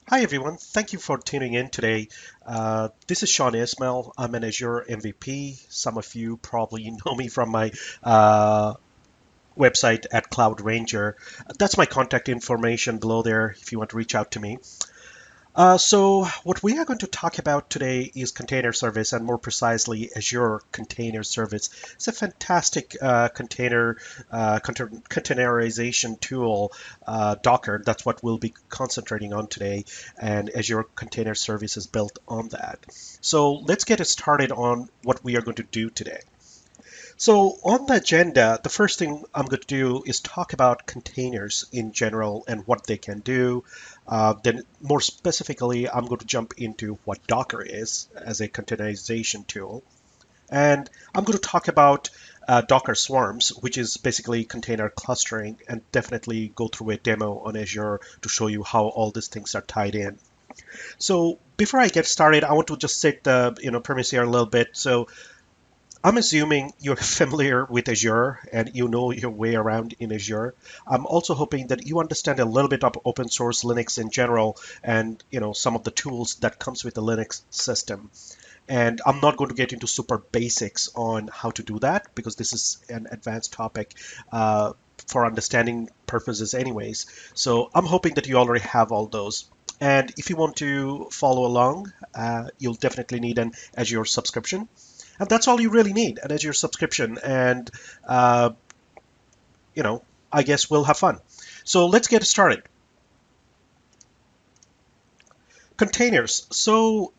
Hi everyone, thank you for tuning in today. This is Sean Ismail. I'm an Azure MVP. Some of you probably know me from my uh, website at Cloud Ranger. That's my contact information below there if you want to reach out to me. So what we are going to talk about today is container service and more precisely Azure Container Service. It's a fantastic containerization tool, Docker. That's what we'll be concentrating on today, and Azure Container Service is built on that. So let's get started on what we are going to do today. So on the agenda, the first thing I'm going to do is talk about containers in general and what they can do. Then more specifically, I'm going to jump into what Docker is as a containerization tool. And I'm going to talk about Docker Swarms, which is basically container clustering, and definitely go through a demo on Azure to show you how all these things are tied in. So before I get started, I want to just set the premise here a little bit. So I'm assuming you're familiar with Azure and you know your way around in Azure. I'm also hoping that you understand a little bit of open source Linux in general and some of the tools that comes with the Linux system. And I'm not going to get into super basics on how to do that because this is an advanced topic for understanding purposes anyways. So I'm hoping that you already have all those. And if you want to follow along, you'll definitely need an Azure subscription. And that's all you really need, an Azure subscription. And, uh, you know, I guess we'll have fun. So let's get started. Containers. So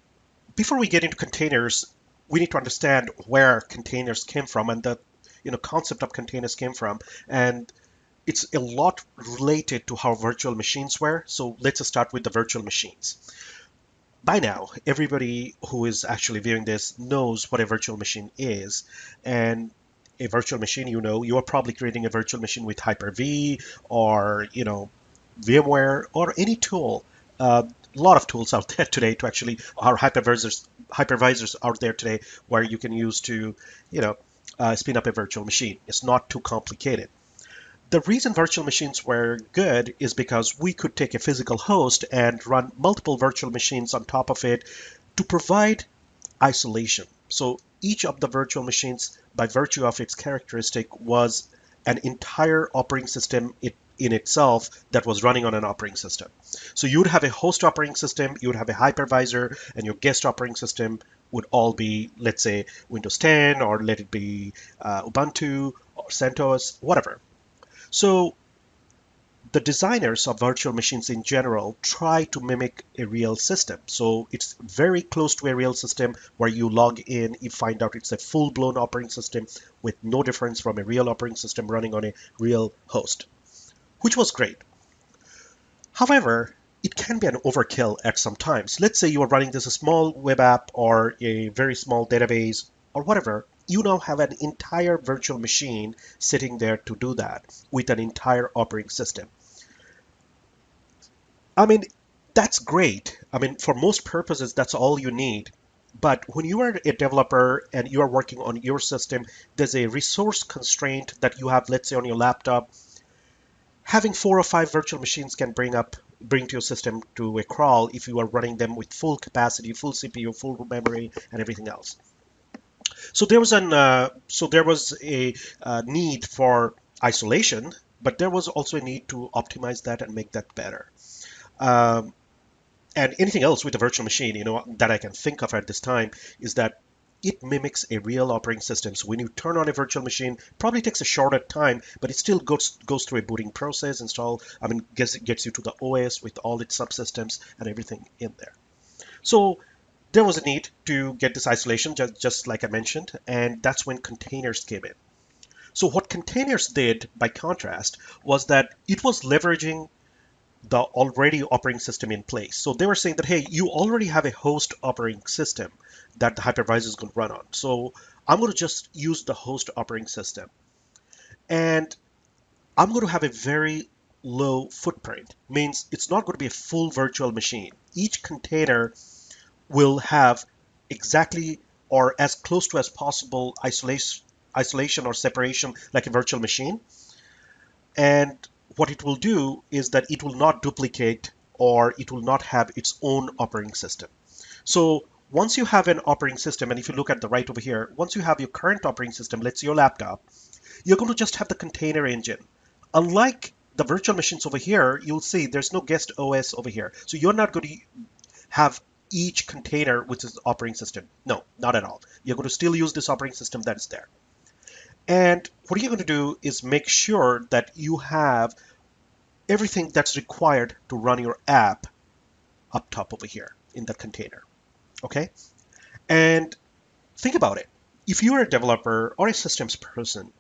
before we get into containers, we need to understand where containers came from and the concept of containers came from. And it's a lot related to how virtual machines were. So let's start with the virtual machines. By now, everybody who is actually viewing this knows what a virtual machine is. And a virtual machine, you are probably creating a virtual machine with Hyper-V or, VMware or any tool. A lot of tools out there today to actually, our hypervisors out there today where you can use to, spin up a virtual machine. It's not too complicated. The reason virtual machines were good is because we could take a physical host and run multiple virtual machines on top of it to provide isolation. So each of the virtual machines, by virtue of its characteristic, was an entire operating system in itself that was running on an operating system. So you would have a host operating system, you would have a hypervisor, and your guest operating system would all be, let's say, Windows 10, or let it be Ubuntu or CentOS, whatever. So the designers of virtual machines in general try to mimic a real system. So it's very close to a real system where you log in, you find out it's a full-blown operating system with no difference from a real operating system running on a real host, which was great. However, it can be an overkill at some times. Let's say you are running this small web app or a very small database or whatever. You now have an entire virtual machine sitting there to do that with an entire operating system. I mean, that's great. I mean, for most purposes, that's all you need. But when you are a developer and you are working on your system, there's a resource constraint that you have, let's say on your laptop. Having 4 or 5 virtual machines can bring to your system to a crawl if you are running them with full capacity, full CPU, full memory, and everything else. So there was a need for isolation, but there was also a need to optimize that and make that better. Um, and anything else with a virtual machine, that I can think of at this time is that it mimics a real operating system. So when you turn on a virtual machine, probably takes a shorter time, but it still goes through a booting process, gets you to the OS with all its subsystems and everything in there. So there was a need to get this isolation, just like I mentioned, and that's when containers came in. So what containers did, by contrast, was that it was leveraging the already operating system in place. So they were saying that, hey, you already have a host operating system that the hypervisor is going to run on. So I'm going to just use the host operating system. And I'm going to have a very low footprint. Means it's not going to be a full virtual machine. Each container will have exactly or as close to as possible isolation or separation like a virtual machine. And what it will do is that it will not duplicate or it will not have its own operating system. So once you have an operating system, and if you look at the right over here, once you have your current operating system, let's say your laptop, you're going to just have the container engine. Unlike the virtual machines over here, you'll see there's no guest OS over here. So you're not going to have each container which is the operating system. No, not at all. You're going to still use this operating system that is there. And what you're going to do is make sure that you have everything that's required to run your app up top over here in that container. Okay? And think about it. If you're a developer or a systems person,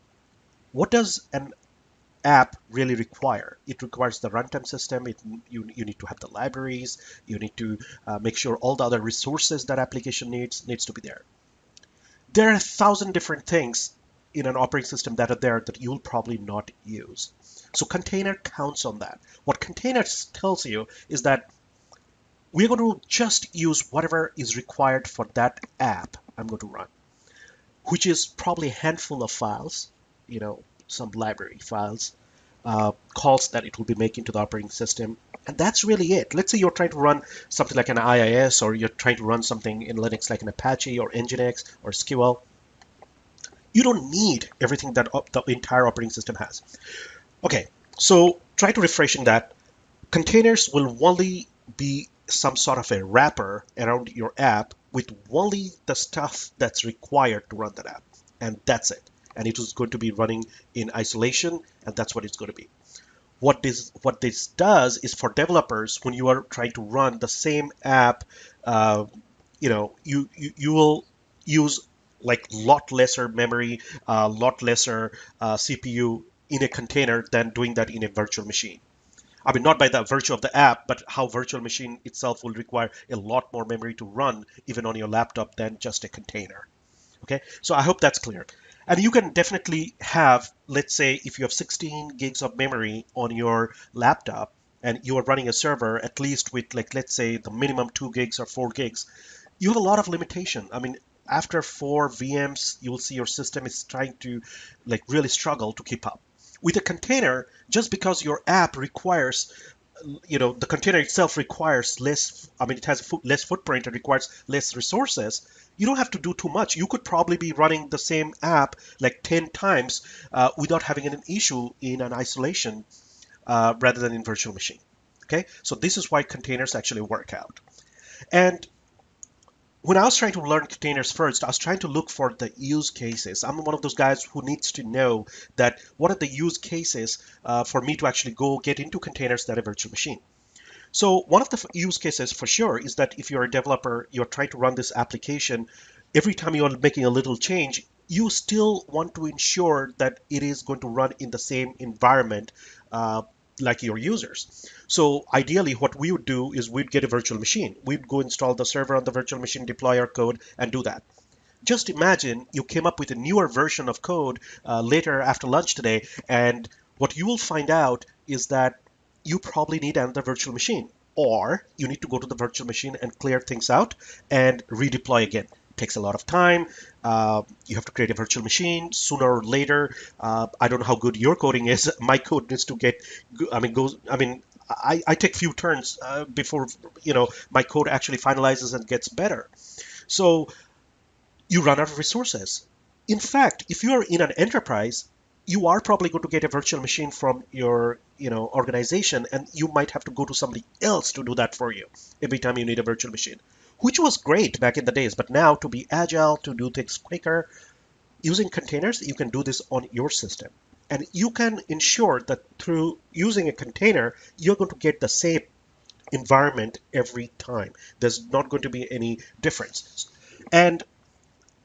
what does an app really require? It requires the runtime system. You need to have the libraries. You need to make sure all the other resources that application needs to be there. There are 1,000 different things in an operating system that are there that you'll probably not use. So container counts on that. What containers tells you is that we're going to just use whatever is required for that app I'm going to run, which is probably a handful of files, some library files, calls that it will be making to the operating system. And that's really it. Let's say you're trying to run something like an IIS, or you're trying to run something in Linux like an Apache or Nginx or SQL. You don't need everything that the entire operating system has. Okay, so try to refreshing that. Containers will only be some sort of a wrapper around your app with only the stuff that's required to run that app. And that's it. And it is going to be running in isolation, and that's what it's going to be. What this does is for developers, when you are trying to run the same app, you will use like lot lesser memory, lot lesser CPU in a container than doing that in a virtual machine. I mean, not by the virtue of the app, but how virtual machine itself will require a lot more memory to run even on your laptop than just a container. Okay, so I hope that's clear. And you can definitely have, let's say, if you have 16 gigs of memory on your laptop and you are running a server at least with, like, let's say the minimum 2 gigs or 4 gigs, you have a lot of limitation. I mean, after 4 VMs, you will see your system is trying to like really struggle to keep up. With a container, just because your app requires, the container itself requires less, I mean, it has less footprint and requires less resources, you don't have to do too much. You could probably be running the same app like 10 times without having an issue in an isolation rather than in virtual machine. Okay, so this is why containers actually work out. And when I was trying to learn containers first, I was trying to look for the use cases. I'm one of those guys who needs to know that what are the use cases for me to actually go get into containers that are virtual machine. So one of the use cases for sure is that if you're a developer, you're trying to run this application, every time you're making a little change, you still want to ensure that it is going to run in the same environment like your users. So ideally, what we would do is we'd get a virtual machine. We'd go install the server on the virtual machine, deploy our code, and do that. Just imagine you came up with a newer version of code later after lunch today, and what you will find out is that you probably need another virtual machine, or you need to go to the virtual machine and clear things out and redeploy again. It takes a lot of time. You have to create a virtual machine sooner or later. I don't know how good your coding is. My code needs to get, I take few turns before my code actually finalizes and gets better. So you run out of resources. In fact, if you are in an enterprise, you are probably going to get a virtual machine from your organization, and you might have to go to somebody else to do that for you every time you need a virtual machine, which was great back in the days. But now, to be agile, to do things quicker, using containers, you can do this on your system. And you can ensure that through using a container, you're going to get the same environment every time. There's not going to be any difference. And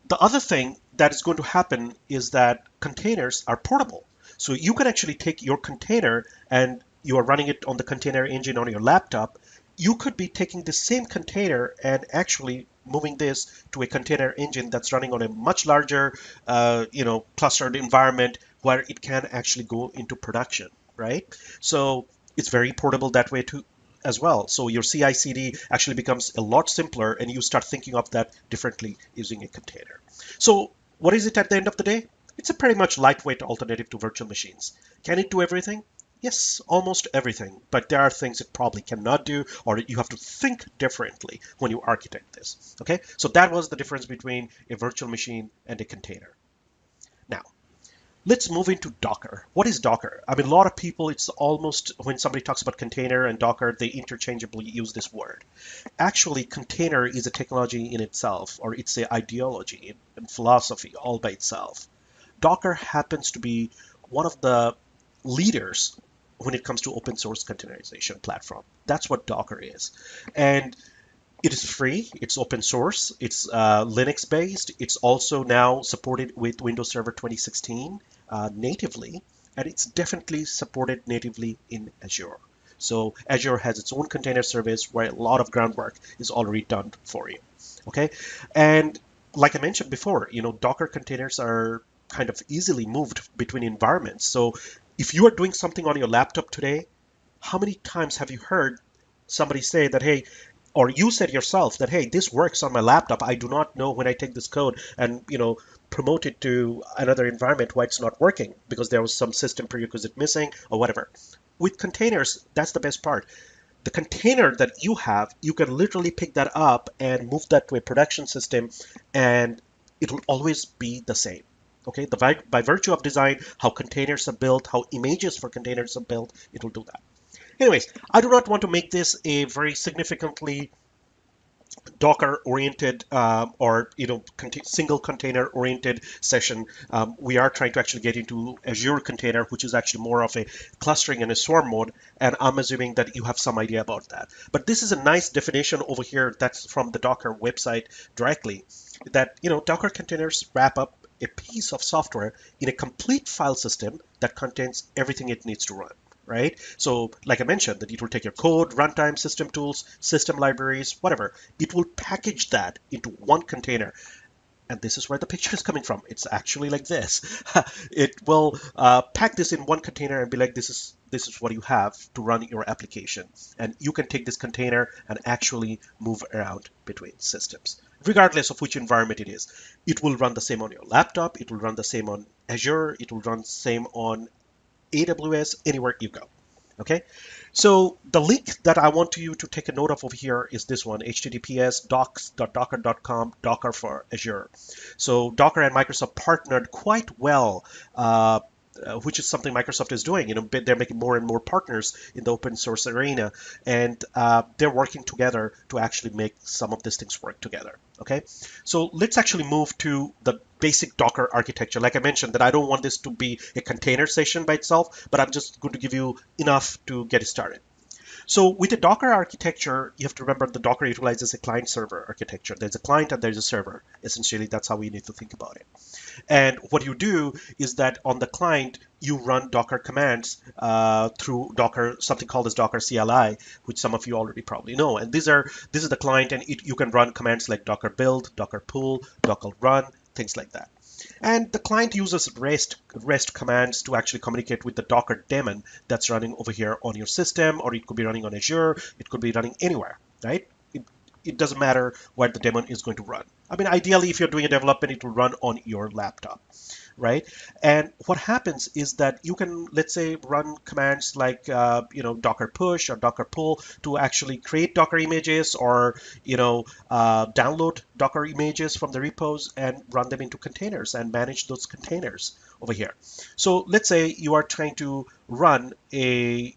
the other thing that is going to happen is that containers are portable. So you can actually take your container and you are running it on the container engine on your laptop. You could be taking the same container and actually moving this to a container engine that's running on a much larger, clustered environment where it can actually go into production, right? So it's very portable that way too as well. So your CI/CD actually becomes a lot simpler, and you start thinking of that differently using a container. So what is it at the end of the day? It's a pretty much lightweight alternative to virtual machines. Can it do everything? Yes, almost everything, but there are things it probably cannot do, or you have to think differently when you architect this. Okay, so that was the difference between a virtual machine and a container. Now, let's move into Docker. What is Docker? I mean, a lot of people, it's almost when somebody talks about container and Docker, they interchangeably use this word. Actually, container is a technology in itself, or it's an ideology and philosophy all by itself. Docker happens to be one of the leaders when it comes to open source containerization platform. That's what Docker is. And it is free, it's open source, it's Linux based, it's also now supported with Windows Server 2016 natively, and it's definitely supported natively in Azure. So Azure has its own container service where a lot of groundwork is already done for you. Okay, and like I mentioned before, Docker containers are kind of easily moved between environments. So if you are doing something on your laptop today, how many times have you heard somebody say that, hey, or you said yourself that, hey, this works on my laptop. I do not know when I take this code and, promote it to another environment why it's not working because there was some system prerequisite missing or whatever. With containers, that's the best part. The container that you have, you can literally pick that up and move that to a production system and it will always be the same. Okay, by virtue of design, how containers are built, how images for containers are built, it will do that. Anyways, I do not want to make this a very significantly Docker oriented or single container oriented session. We are trying to actually get into Azure container, which is actually more of a clustering and a swarm mode. And I'm assuming that you have some idea about that. But this is a nice definition over here that's from the Docker website directly that Docker containers wrap up a piece of software in a complete file system that contains everything it needs to run. Right? So, like I mentioned, that it will take your code, runtime, system tools, system libraries, whatever. It will package that into one container. And this is where the picture is coming from. It's actually like this. It will pack this in one container and be like, this is what you have to run your application. And you can take this container and actually move around between systems, regardless of which environment it is. It will run the same on your laptop. It will run the same on Azure. It will run the same on AWS, anywhere you go. Okay, so the link that I want you to take a note of over here is this one, https docs.docker.com, Docker for Azure. So Docker and Microsoft partnered quite well, which is something Microsoft is doing. They're making more and more partners in the open source arena, and they're working together to actually make some of these things work together. Okay, so let's actually move to the basic Docker architecture. Like I mentioned, that I don't want this to be a container session by itself, but I'm just going to give you enough to get it started. So with the Docker architecture, you have to remember the Docker utilizes a client-server architecture. There's a client and there's a server. Essentially, that's how we need to think about it. And what you do is that on the client, you run Docker commands through Docker, something called as Docker CLI, which some of you already probably know. And this is the client, and you can run commands like Docker build, Docker pull, Docker run, things like that. And the client uses REST commands to actually communicate with the Docker daemon that's running over here on your system, or it could be running on Azure, it could be running anywhere, right? It doesn't matter where the daemon is going to run. I mean, ideally, if you're doing a development, it will run on your laptop, right? And what happens is that you can, let's say, run commands like, Docker push or Docker pull to actually create Docker images or, download Docker images from the repos and run them into containers and manage those containers over here. So let's say you are trying to run a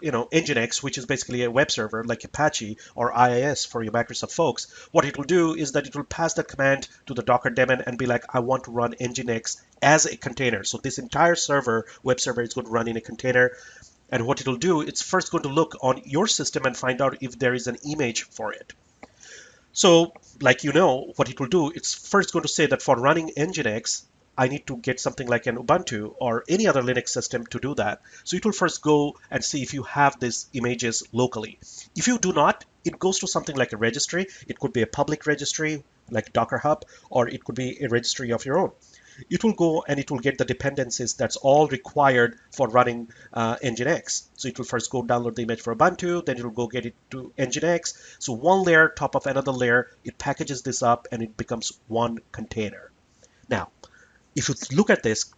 Nginx, which is basically a web server like Apache or IIS for your Microsoft folks, what it will do is that it will pass that command to the Docker daemon and be like, I want to run Nginx as a container. So this entire web server is going to run in a container. And what it'll do, it's first going to look on your system and find out if there is an image for it. So, like what it will do, it's first going to say that for running Nginx, I need to get something like an Ubuntu or any other Linux system to do that. So it will first go and see if you have these images locally. If you do not, it goes to something like a registry. It could be a public registry like Docker Hub, or it could be a registry of your own. It will go and it will get the dependencies that's all required for running Nginx. So it will first go download the image for Ubuntu, then it will go get it to Nginx. So one layer top of another layer, it packages this up and it becomes one container. Now, if you look at this,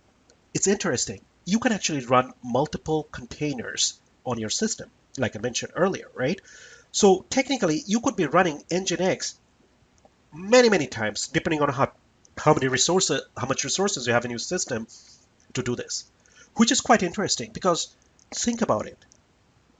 it's interesting. you can actually run multiple containers on your system, like I mentioned earlier, right? So technically, you could be running Nginx many times, depending on how much resources you have in your system to do this, which is quite interesting because think about it.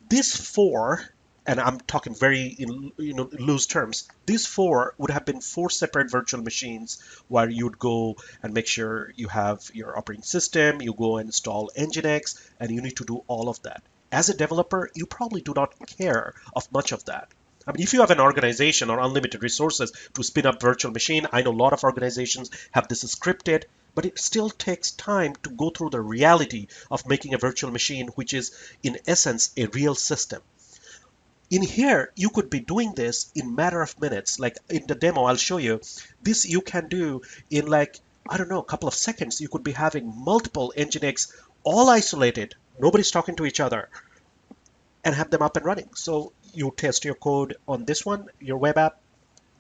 These four, and I'm talking very in loose terms, these four would have been four separate virtual machines where you'd go and make sure you have your operating system, you go and install Nginx, and you need to do all of that. As a developer, you probably do not care of much of that. I mean, if you have an organization or unlimited resources to spin up virtual machine, I know a lot of organizations have this scripted, but it still takes time to go through the reality of making a virtual machine, which is in essence a real system. In here, you could be doing this in matter of minutes. Like in the demo, I'll show you. This you can do in like, I don't know, a couple of seconds. You could be having multiple Nginx all isolated. Nobody's talking to each other and have them up and running. So you test your code on this one, your web app,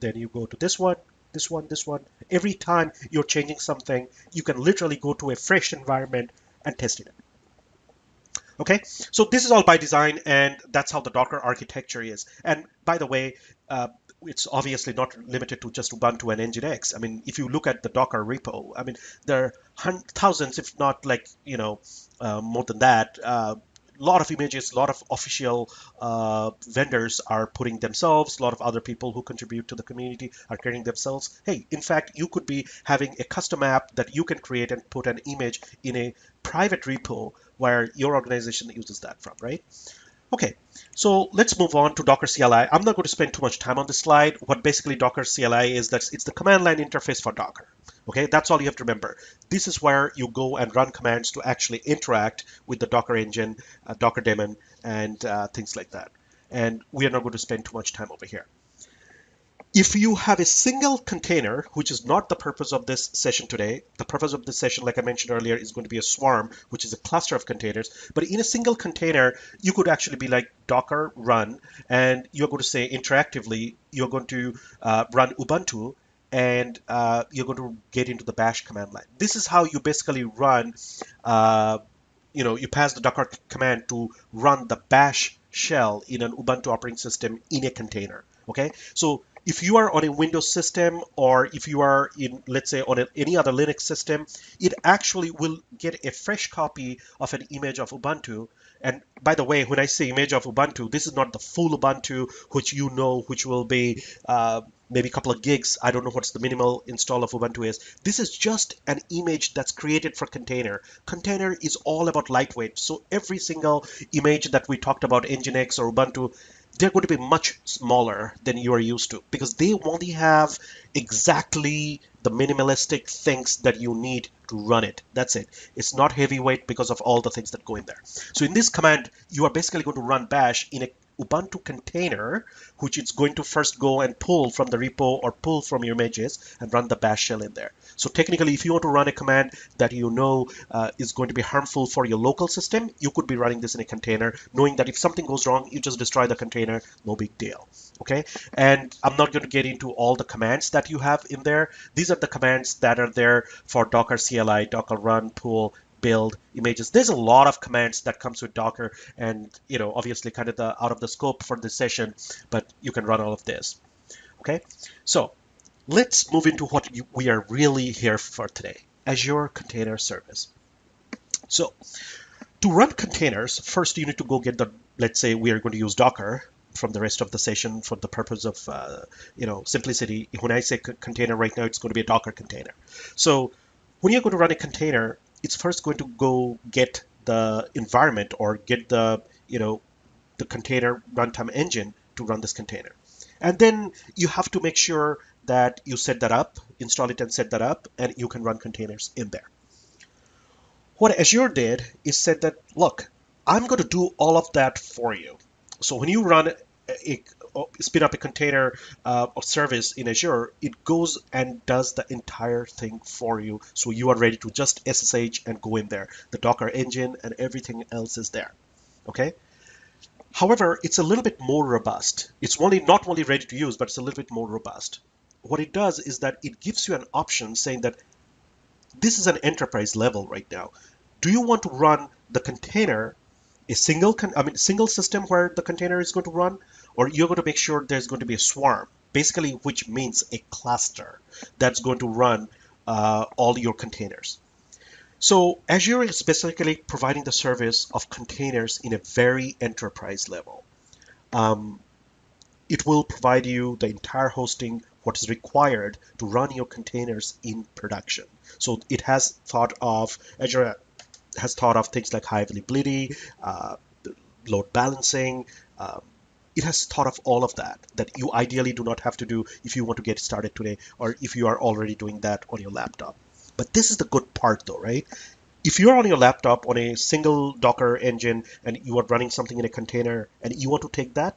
then you go to this one, this one, this one. Every time you're changing something, you can literally go to a fresh environment and test it. Okay, so this is all by design, and that's how the Docker architecture is. And by the way, it's obviously not limited to just Ubuntu and Nginx. I mean, if you look at the Docker repo, I mean, there are thousands, if not like, more than that. Lot of images, a lot of official vendors are putting themselves, a lot of other people who contribute to the community are creating themselves. Hey, in fact, you could be having a custom app that you can create and put an image in a private repo where your organization uses that from, right? Okay, so let's move on to Docker CLI. I'm not going to spend too much time on this slide. What basically Docker CLI is, that it's the command line interface for Docker. Okay, that's all you have to remember. This is where you go and run commands to actually interact with the Docker engine, Docker daemon, and things like that. And we are not going to spend too much time over here. If you have a single container, which is not the purpose of this session today, the purpose of this session, like I mentioned earlier, is going to be a swarm, which is a cluster of containers. But in a single container, you could actually be like Docker run, and you're going to say interactively, you're going to run Ubuntu, and you're going to get into the bash command line. This is how you basically run, you pass the Docker command to run the bash shell in an Ubuntu operating system in a container. Okay, so if you are on a Windows system, or if you are in, let's say, on any other Linux system, it actually will get a fresh copy of an image of Ubuntu. And by the way, when I say image of Ubuntu, this is not the full Ubuntu, which will be maybe a couple of gigs. I don't know what's the minimal install of Ubuntu is. This is just an image that's created for container. Container is all about lightweight. So every single image that we talked about, Nginx or Ubuntu, they're going to be much smaller than you are used to, because they only have exactly the minimalistic things that you need to run it. That's it. It's not heavyweight because of all the things that go in there. So in this command, you are basically going to run bash in a Ubuntu container, which it's going to first go and pull from the repo or pull from your images and run the bash shell in there. So technically, if you want to run a command that is going to be harmful for your local system, you could be running this in a container, knowing that if something goes wrong, you just destroy the container, no big deal. Okay, and I'm not going to get into all the commands that you have in there. These are the commands that are there for Docker CLI, Docker run, pull, build, images. There's a lot of commands that comes with Docker, and obviously kind of out of the scope for this session, but you can run all of this. Okay, so let's move into what we are really here for today: Azure Container Service. So to run containers, first you need to go get let's say we are going to use Docker from the rest of the session for the purpose of simplicity. When I say container right now, it's going to be a Docker container. So when you're going to run a container, it's first going to go get the environment, or get the container runtime engine to run this container. And then you have to make sure that you set that up, install it and set that up, and you can run containers in there. What Azure did is said that, look, I'm going to do all of that for you. So when you spin up a container or service in Azure, it goes and does the entire thing for you. So you are ready to just SSH and go in there. The Docker engine and everything else is there. Okay. However, it's a little bit more robust. It's not only ready to use, but it's a little bit more robust. What it does is that it gives you an option saying that this is an enterprise level right now. Do you want to run the container a single system where the container is going to run, or you're going to make sure there's going to be a swarm, basically, which means a cluster that's going to run all your containers. So Azure is basically providing the service of containers in a very enterprise level. Um, it will provide you the entire hosting, what is required to run your containers in production. So it has thought of Azure has thought of things like high availability, uh, load balancing. Um, it has thought of all of that you ideally do not have to do if you want to get started today or if you are already doing that on your laptop. But this is the good part though, right? If you're on your laptop on a single Docker engine and you are running something in a container and you want to take that,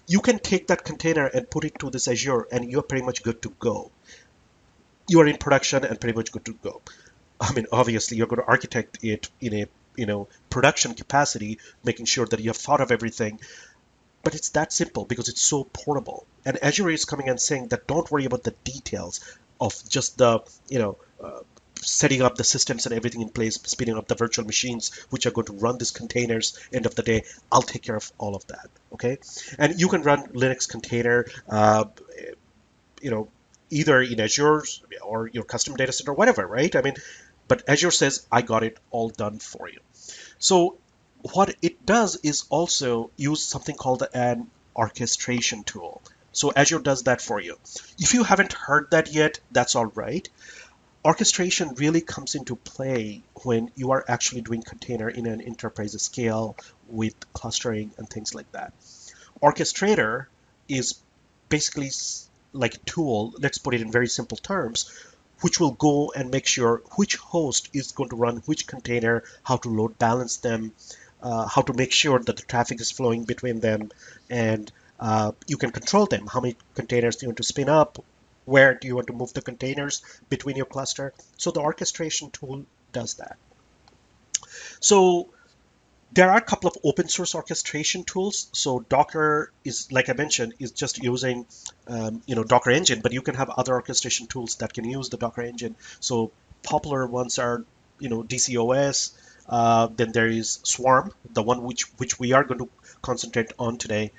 you can take that container and put it to this Azure and you're pretty much good to go. You are in production and pretty much good to go. I mean, obviously, you're going to architect it in a production capacity, making sure that you have thought of everything. But it's that simple because it's so portable. And Azure is coming and saying that don't worry about the details of just the setting up the systems and everything in place, spinning up the virtual machines which are going to run these containers. End of the day, I'll take care of all of that. Okay, and you can run Linux container. You know, either in Azure or your custom data center, whatever, right? I mean, but Azure says, I got it all done for you. So what it does is also use something called an orchestration tool. So Azure does that for you. If you haven't heard that yet, that's all right. Orchestration really comes into play when you are actually doing container in an enterprise scale with clustering and things like that. Orchestrator is basically like a tool, let's put it in very simple terms, which will go and make sure which host is going to run which container, how to load balance them, how to make sure that the traffic is flowing between them, and you can control them. How many containers do you want to spin up? Where do you want to move the containers between your cluster? So the orchestration tool does that. So there are a couple of open source orchestration tools. So Docker is, like I mentioned, is just using, Docker engine, but you can have other orchestration tools that can use the Docker engine. So popular ones are, DCOS. Then there is Swarm, the one which we are going to concentrate on today.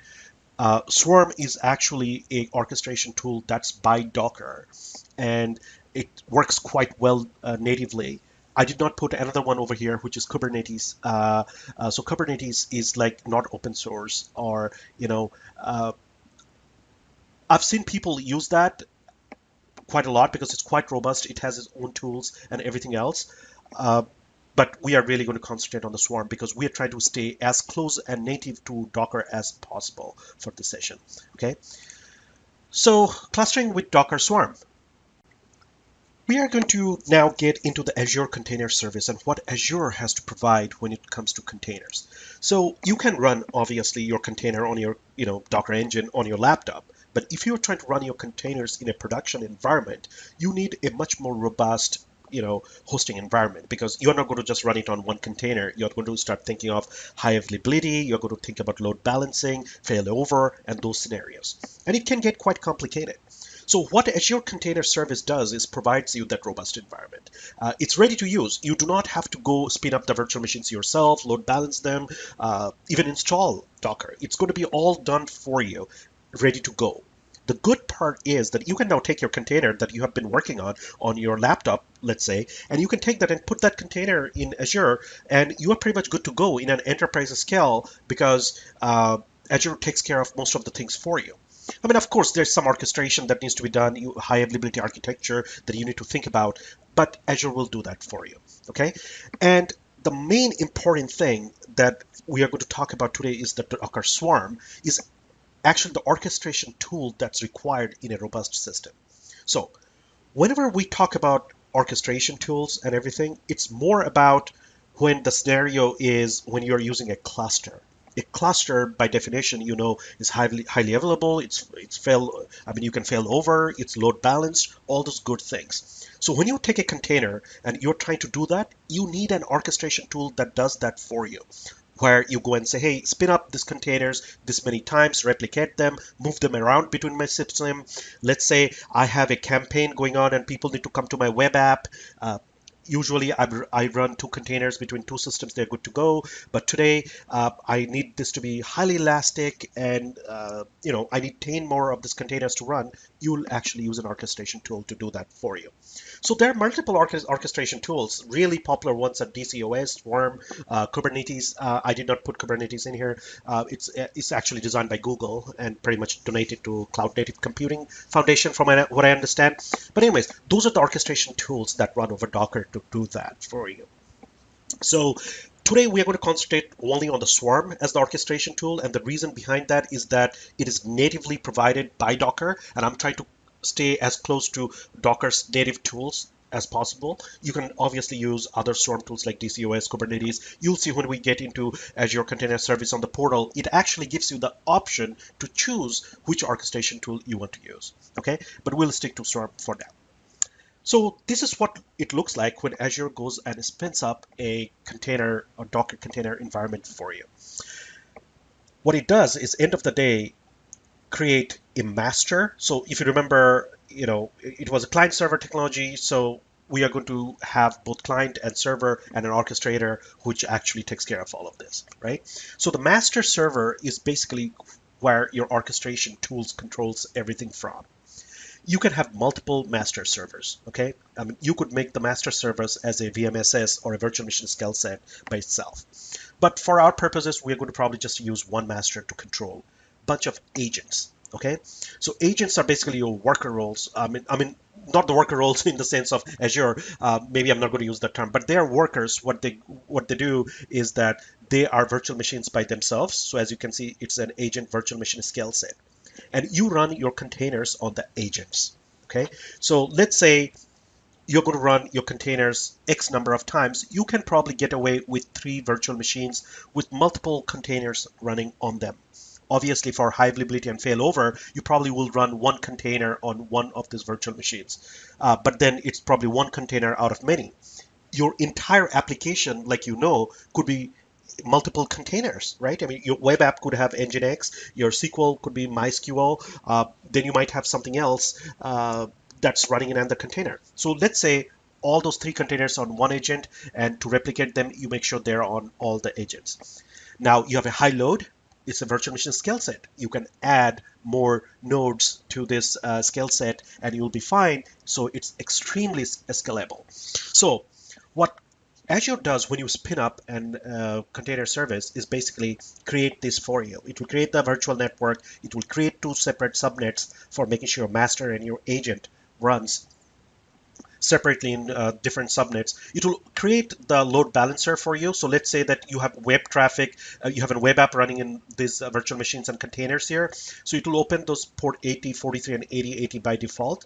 Swarm is actually a orchestration tool that's by Docker, and it works quite well natively. I did not put another one over here, which is Kubernetes. So Kubernetes is like not open source, or I've seen people use that quite a lot because it's quite robust. It has its own tools and everything else. Uh, but we are really going to concentrate on the Swarm because we are trying to stay as close and native to Docker as possible for this session. Okay, so clustering with Docker Swarm. We are going to now get into the Azure Container Service and what Azure has to provide when it comes to containers. So you can run, obviously, your container on your Docker engine on your laptop. But if you're trying to run your containers in a production environment, you need a much more robust hosting environment, because you're not going to just run it on one container. You're going to start thinking of high availability. You're going to think about load balancing, failover, and those scenarios. And it can get quite complicated. So what Azure Container Service does is provides you that robust environment. It's ready to use. You do not have to go spin up the virtual machines yourself, load balance them, even install Docker. It's going to be all done for you, ready to go. The good part is that you can now take your container that you have been working on your laptop, let's say, and you can take that and put that container in Azure, and you are pretty much good to go in an enterprise scale because Azure takes care of most of the things for you. I mean, of course, there's some orchestration that needs to be done, high availability architecture that you need to think about, but Azure will do that for you, okay? And the main important thing that we are going to talk about today is that Docker Swarm is actually the orchestration tool that's required in a robust system. So whenever we talk about orchestration tools and everything, it's more about when the scenario is when you're using a cluster. A cluster, by definition, is highly available. You can fail over. It's load balanced. All those good things. So when you take a container and you're trying to do that, you need an orchestration tool that does that for you, where you go and say, hey, spin up these containers this many times, replicate them, move them around between my system. Let's say I have a campaign going on and people need to come to my web app. Usually I run two containers between two systems, they're good to go. But today I need this to be highly elastic and I need 10 more of these containers to run. You'll actually use an orchestration tool to do that for you. So there are multiple orchestration tools. Really popular ones are DCOS, Swarm, Kubernetes. I did not put Kubernetes in here. It's actually designed by Google and pretty much donated to Cloud Native Computing Foundation, from what I understand. But anyways, those are the orchestration tools that run over Docker to do that for you. So today we are going to concentrate only on the Swarm as the orchestration tool, and the reason behind that is that it is natively provided by Docker, and I'm trying to stay as close to Docker's native tools as possible. You can obviously use other Swarm tools like DCOS, Kubernetes. You'll see when we get into Azure Container Service on the portal, it actually gives you the option to choose which orchestration tool you want to use. Okay, but we'll stick to Swarm for now. So this is what it looks like when Azure goes and spins up a container or Docker container environment for you. What it does is, end of the day, create a master. So if you remember, it was a client server technology. So we are going to have both client and server and an orchestrator which actually takes care of all of this, right? So the master server is basically where your orchestration tools controls everything from. You can have multiple master servers, okay? I mean, you could make the master servers as a VMSS or a virtual machine scale set by itself. But for our purposes, we're going to probably just use one master to control a bunch of agents, okay? So agents are basically your worker roles. I mean, not the worker roles in the sense of Azure. Maybe I'm not going to use that term, but they are workers. What they do is that they are virtual machines by themselves. So as you can see, it's an agent virtual machine scale set, and you run your containers on the agents. Okay, so let's say you're going to run your containers X number of times. You can probably get away with 3 virtual machines with multiple containers running on them. Obviously, for high availability and failover, you probably will run one container on one of these virtual machines. But then it's probably one container out of many. Your entire application, like could be multiple containers, right? I mean, your web app could have Nginx, your SQL could be MySQL, then you might have something else that's running in another container. So let's say all those 3 containers on one agent, and to replicate them, you make sure they're on all the agents. Now you have a high load. It's a virtual machine scale set. You can add more nodes to this scale set and you'll be fine. So it's extremely scalable. So what Azure does when you spin up an container service is basically create this for you. It will create the virtual network. It will create 2 separate subnets for making sure your master and your agent runs separately in different subnets. It will create the load balancer for you. So let's say that you have web traffic, you have a web app running in these virtual machines and containers here. So it will open those port 80, 43, and 8080 by default.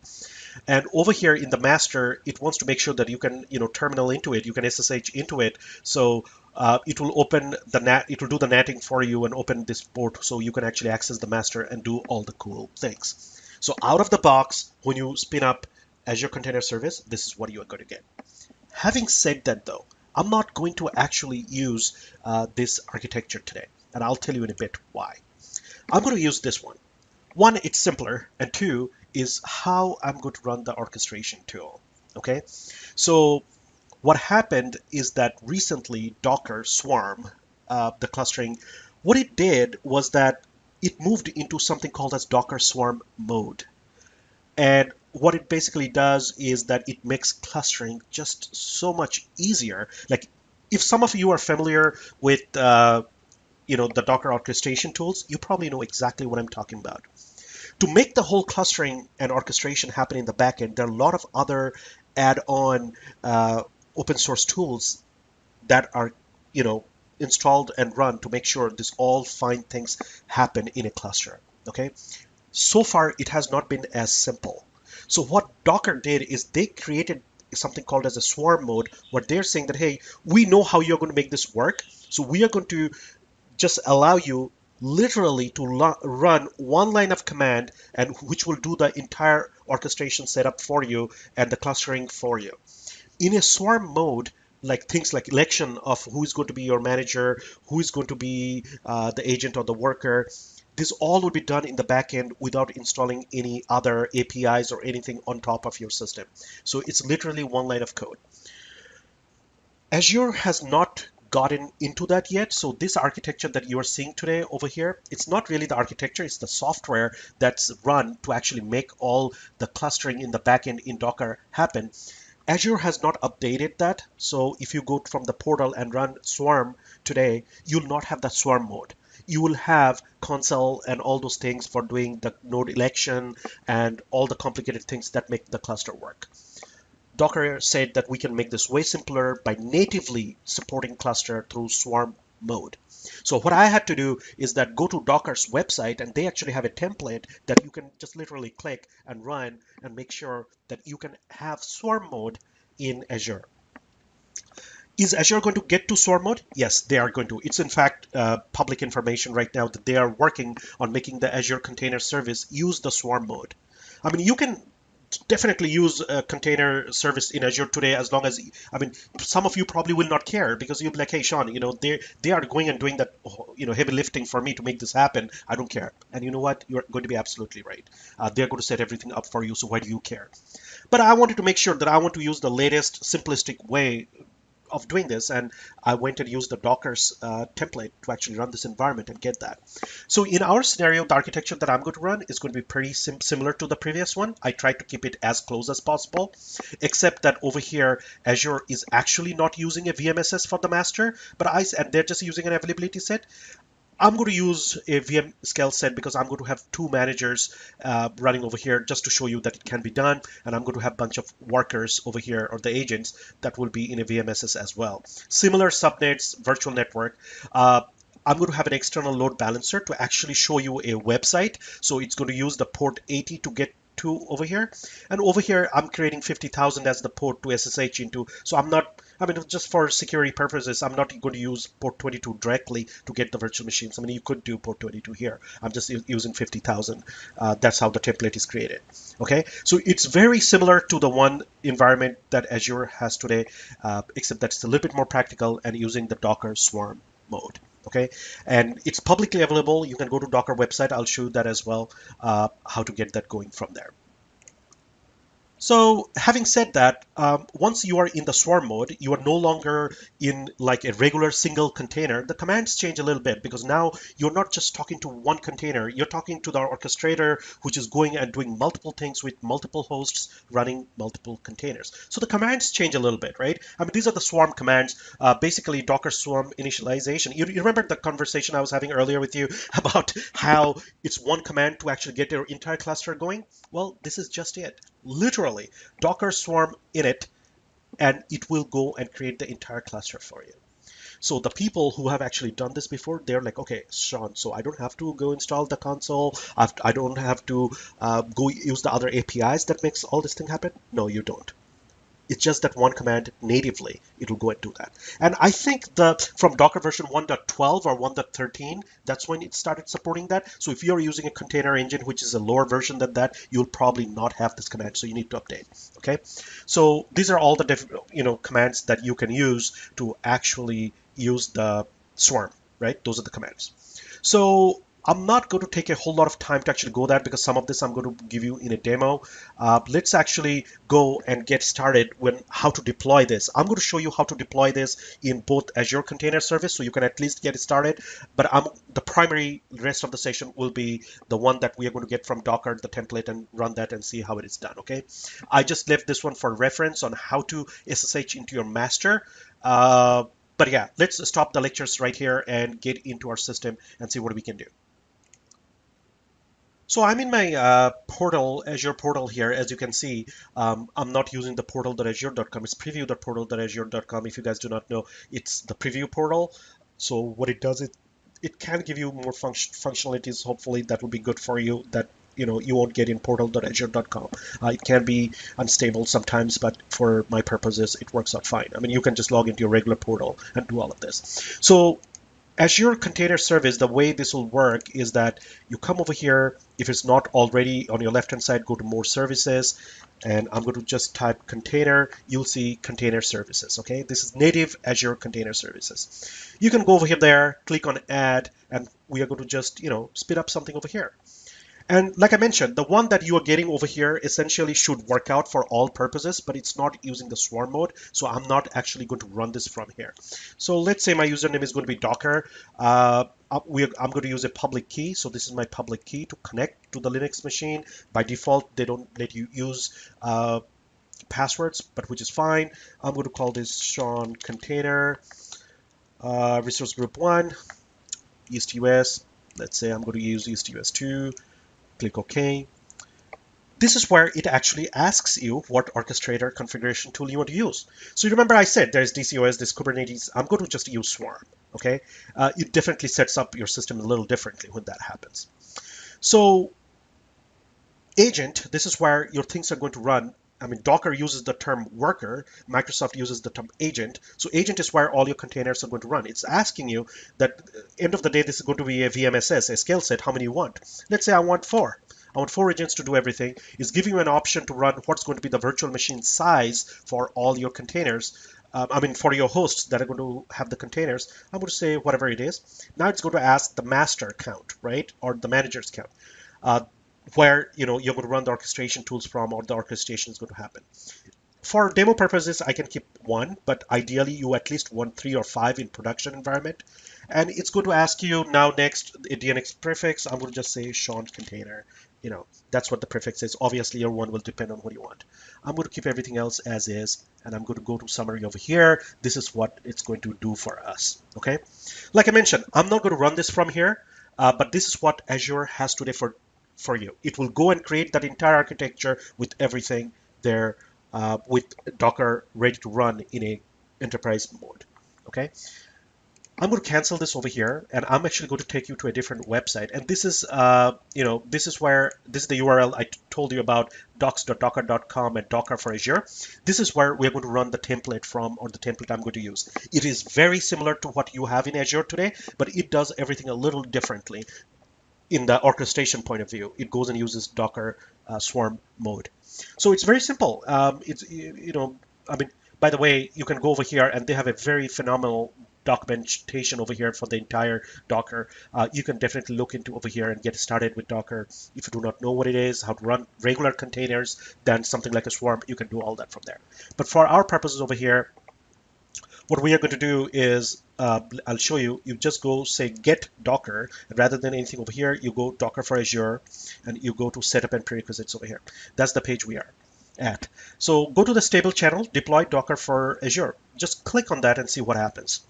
And over here in the master, it wants to make sure that you can, terminal into it, you can SSH into it. So it will open the NAT, it will do the natting for you and open this port so you can actually access the master and do all the cool things. So out of the box, when you spin up Azure Container Service, this is what you are going to get. Having said that though, I'm not going to actually use this architecture today, and I'll tell you in a bit why. I'm going to use this one. One, it's simpler, and 2 is how I'm going to run the orchestration tool. Okay, so what happened is that recently Docker Swarm, the clustering, what it did was that it moved into something called as Docker Swarm mode. And what it basically does is that it makes clustering just so much easier. Like if some of you are familiar with the Docker orchestration tools, you probably know exactly what I'm talking about. To make the whole clustering and orchestration happen in the backend, there are a lot of other add-on open source tools that are, installed and run to make sure this all fine things happen in a cluster. Okay, so far it has not been as simple. So what Docker did is they created something called as a swarm mode, where they're saying that, hey, we know how you're going to make this work, so we are going to just allow you literally to run one line of command, and which will do the entire orchestration setup for you and the clustering for you. In a swarm mode, like things like election of who is going to be your manager, who is going to be the agent or the worker, this all would be done in the backend without installing any other APIs or anything on top of your system. So it's literally one line of code. Azure has not gotten into that yet. So this architecture that you are seeing today over here, it's not really the architecture, it's the software that's run to actually make all the clustering in the backend in Docker happen. Azure has not updated that. So if you go from the portal and run Swarm today, you'll not have that Swarm mode. You will have console and all those things for doing the node election and all the complicated things that make the cluster work. Docker said that we can make this way simpler by natively supporting cluster through Swarm mode. So what I had to do is that go to Docker's website, and they actually have a template that you can just literally click and run and make sure that you can have Swarm mode in Azure. Is Azure going to get to Swarm mode? Yes, they are going to. It's in fact public information right now that they are working on making the Azure Container Service use the Swarm mode. I mean, you can definitely use a container service in Azure today, as long as, I mean, some of you probably will not care because you'll be like, hey, Sean, they are going and doing that, heavy lifting for me to make this happen. I don't care. And you know what? You're going to be absolutely right. They're going to set everything up for you. So why do you care? But I wanted to make sure that I want to use the latest simplistic way of doing this, and I went and used the Docker's template to actually run this environment and get that. So in our scenario, the architecture that I'm going to run is going to be pretty similar to the previous one. I tried to keep it as close as possible, except that over here, Azure is actually not using a VMSS for the master, and they're just using an availability set. I'm going to use a VM scale set because I'm going to have two managers running over here just to show you that it can be done. And I'm going to have a bunch of workers over here, or the agents that will be in a VMSS as well. Similar subnets, virtual network. I'm going to have an external load balancer to actually show you a website. So it's going to use the port 80 to get to over here. And over here, I'm creating 50,000 as the port to SSH into. So I'm not, I mean, just for security purposes, I'm not going to use port 22 directly to get the virtual machines. I mean, you could do port 22 here. I'm just using 50,000. That's how the template is created. Okay, so it's very similar to the one environment that Azure has today, except that it's a little bit more practical and using the Docker Swarm mode. Okay, and it's publicly available. You can go to Docker website. I'll show you that as well, how to get that going from there. So having said that, once you are in the swarm mode, you are no longer in like a regular single container. The commands change a little bit because now you're not just talking to one container, you're talking to the orchestrator, which is going and doing multiple things with multiple hosts running multiple containers. So the commands change a little bit, right? I mean, these are the swarm commands, basically Docker swarm initialization. You remember the conversation I was having earlier with you about how it's one command to actually get your entire cluster going? Well, this is just it. Literally, Docker Swarm init, and it will go and create the entire cluster for you. So the people who have actually done this before, they're like, okay, Sean, so I don't have to go install the console. I don't have to go use the other APIs that makes all this thing happen. No, you don't. It's just that one command natively, it'll go and do that. And I think from Docker version 1.12 or 1.13, that's when it started supporting that. So if you're using a container engine, which is a lower version than that, you'll probably not have this command. So you need to update. Okay. So these are all the commands that you can use to actually use the swarm, right? Those are the commands. So I'm not going to take a whole lot of time to actually go that because some of this I'm going to give you in a demo. Let's actually go and get started when how to deploy this. I'm going to show you how to deploy this in both Azure Container Service so you can at least get it started. But the primary rest of the session will be the one that we are going to get from Docker, the template, and run that and see how it is done. Okay. I just left this one for reference on how to SSH into your master. But yeah, let's stop the lectures right here and get into our system and see what we can do. So I'm in my portal, Azure portal here. As you can see, I'm not using the portal.azure.com. It's preview.portal.azure.com. If you guys do not know, it's the preview portal. So what it does, it can give you more functionalities. Hopefully that will be good for you that you won't get in portal.azure.com. It can be unstable sometimes, but for my purposes, it works out fine. I mean, you can just log into your regular portal and do all of this. So Azure Container Service, the way this will work is that you come over here. If it's not already on your left-hand side, go to More Services, and I'm going to just type container. You'll see Container Services, okay? This is native Azure Container Services. You can go over here there, click on Add, and we are going to just, spit up something over here. And like I mentioned, the one that you are getting over here essentially should work out for all purposes, but it's not using the swarm mode. So I'm not actually going to run this from here. So let's say my username is going to be Docker. I'm going to use a public key. So this is my public key to connect to the Linux machine. By default, they don't let you use passwords, but which is fine. I'm going to call this Sean container resource group 1, East US. Let's say I'm going to use East US 2. Click OK. This is where it actually asks you what orchestrator configuration tool you want to use. So you remember I said there's DCOS, there's Kubernetes. I'm going to just use Swarm. Okay, it definitely sets up your system a little differently when that happens. So agent, this is where your things are going to run. I mean, Docker uses the term worker, Microsoft uses the term agent. So agent is where all your containers are going to run. It's asking you that end of the day, this is going to be a VMSS, a scale set, how many you want. Let's say I want 4. I want 4 agents to do everything. It's giving you an option to run what's going to be the virtual machine size for all your containers. For your hosts that are going to have the containers, I'm going to say whatever it is. Now it's going to ask the master count, right? Or the manager's count. Where you're going to run the orchestration tools from, or the orchestration is going to happen. For demo purposes, I can keep 1, but ideally you at least want 3 or 5 in production environment. And it's going to ask you now next a DNX prefix. I'm going to just say Sean container. That's what the prefix is. Obviously, your one will depend on what you want. I'm going to keep everything else as is, and I'm going to go to summary over here. This is what it's going to do for us. Okay. Like I mentioned, I'm not going to run this from here, but this is what Azure has today for you. It will go and create that entire architecture with everything there, with Docker ready to run in a enterprise mode. Okay, I'm going to cancel this over here, and I'm actually going to take you to a different website. And this is, this is the URL I told you about, docs.docker.com and Docker for Azure. This is where we're going to run the template from, or the template I'm going to use. It is very similar to what you have in Azure today, but it does everything a little differently. In the orchestration point of view, it goes and uses Docker Swarm mode. So it's very simple. By the way, you can go over here and they have a very phenomenal documentation over here for the entire Docker. You can definitely look into over here and get started with Docker. If you do not know what it is, how to run regular containers, then something like a Swarm, you can do all that from there. But for our purposes over here, what we are going to do is I'll show you. You just go say get Docker, and rather than anything over here, you go Docker for Azure, and you go to setup and prerequisites over here. That's the page we are at. So go to the stable channel, deploy Docker for Azure. Just click on that and see what happens.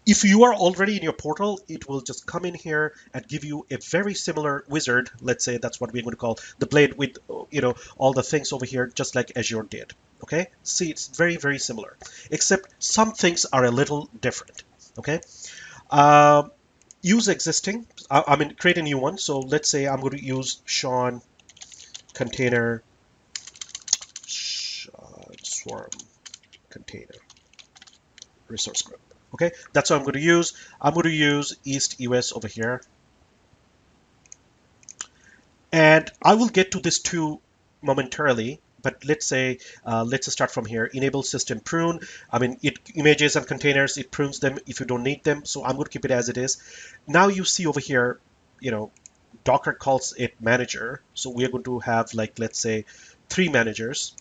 If you are already in your portal, it will just come in here and give you a very similar wizard. Let's say that's what we're going to call the blade with, all the things over here, just like Azure did. Okay, see, it's very, very similar, except some things are a little different. Okay, use existing, create a new one. So let's say I'm going to use Sean container, Swarm container resource group. Okay, that's what I'm going to use. I'm going to use East US over here. And I will get to this too momentarily, but let's say, let's start from here. Enable system prune. Images and containers, it prunes them if you don't need them. So I'm going to keep it as it is. Now you see over here, Docker calls it manager. So we are going to have, like, let's say 3 managers.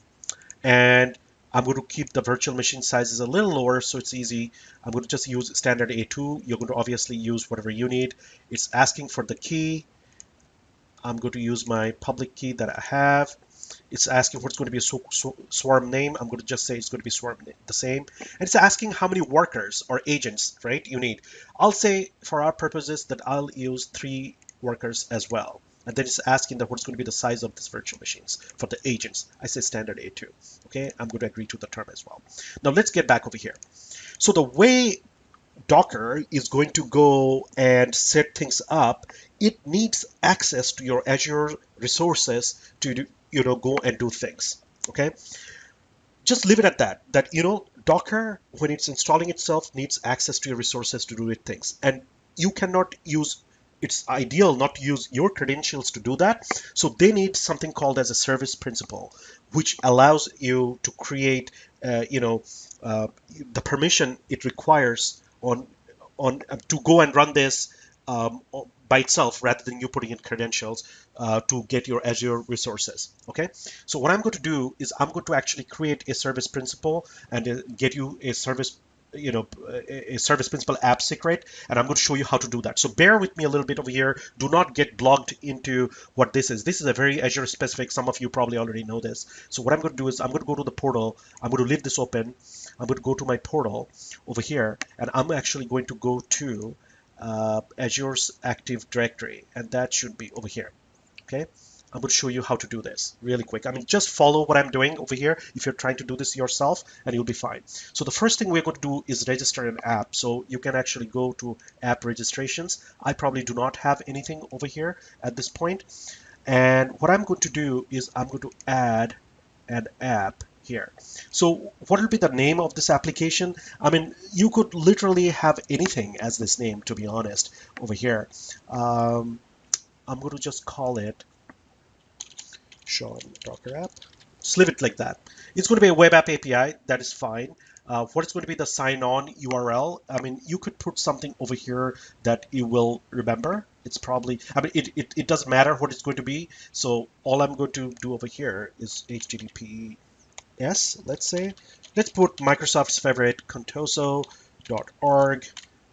And I'm going to keep the virtual machine sizes a little lower so it's easy. I'm going to just use standard A2. You're going to obviously use whatever you need. It's asking for the key. I'm going to use my public key that I have. It's asking what's going to be a swarm name. I'm going to just say it's going to be swarm name, the same. And it's asking how many workers or agents, right, you need. I'll say for our purposes that I'll use 3 workers as well. And then it's asking that what's going to be the size of this virtual machines for the agents. I say standard A2. Okay, I'm going to agree to the term as well. Now let's get back over here. So the way Docker is going to go and set things up, it needs access to your Azure resources to go and do things. Okay, just leave it at that. Docker, when it's installing itself, needs access to your resources to do its things, and you cannot use. It's ideal not to use your credentials to do that. So they need something called as a service principal, which allows you to create, the permission it requires on to go and run this by itself rather than you putting in credentials to get your Azure resources. Okay, so what I'm going to do is I'm going to actually create a service principal and get you a service, a service principal app secret, and I'm going to show you how to do that. So bear with me a little bit over here. Do not get blogged into what this is. This is a very Azure specific. Some of you probably already know this. So what I'm going to do is I'm going to go to the portal. I'm going to leave this open. I'm going to go to my portal over here, and I'm actually going to go to Azure's Active Directory, and that should be over here. Okay, I'm going to show you how to do this really quick. I mean, just follow what I'm doing over here if you're trying to do this yourself, and you'll be fine. So the first thing we're going to do is register an app. So you can actually go to app registrations. I probably do not have anything over here at this point. And what I'm going to do is I'm going to add an app here. So what will be the name of this application? I mean, you could literally have anything as this name, to be honest, over here. I'm going to just call it Sean Docker app. Just leave it like that. It's going to be a web app API. That is fine. What is going to be the sign-on URL? I mean, you could put something over here that you will remember. It's probably, I mean, it doesn't matter what it's going to be. So all I'm going to do over here is HTTPS, let's say. Let's put Microsoft's favorite contoso.org,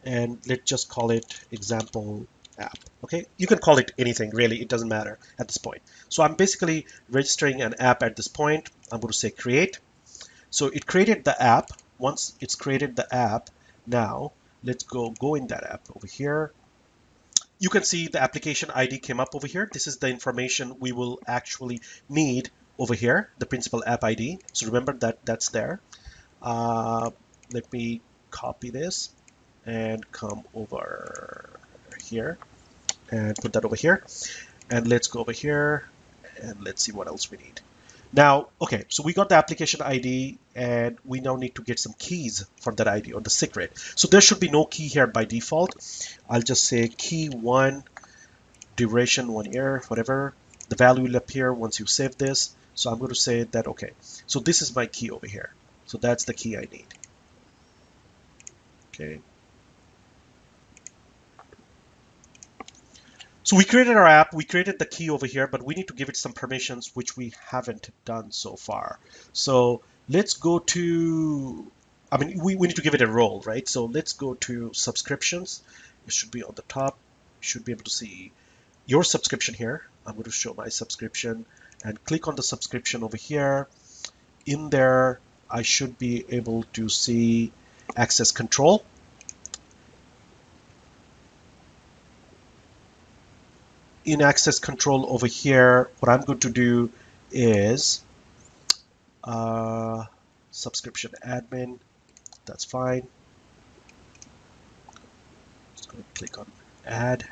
and let's just call it example app. Okay, you can call it anything really, it doesn't matter at this point. So I'm basically registering an app at this point. I'm going to say create. So it created the app. Once it's created the app, now let's go in that app over here. You can see the application ID came up over here. This is the information we will actually need over here, the principal app ID. So remember that that's there. Let me copy this and come over here and put that over here. And let's go over here and let's see what else we need. Now, okay, so we got the application ID and we now need to get some keys for that ID or the secret. So there should be no key here by default. I'll just say key 1, duration 1 year, whatever. The value will appear once you save this. So I'm going to say that, okay, so this is my key over here. So that's the key I need. Okay. So we created our app, we created the key over here, but we need to give it some permissions, which we haven't done so far. So let's go to, I mean, we need to give it a role, right? So let's go to subscriptions. It should be on the top. You should be able to see your subscription here. I'm going to show my subscription and click on the subscription over here. In there, I should be able to see access control. In access control over here, what I'm going to do is subscription admin. That's fine. Just going to click on add.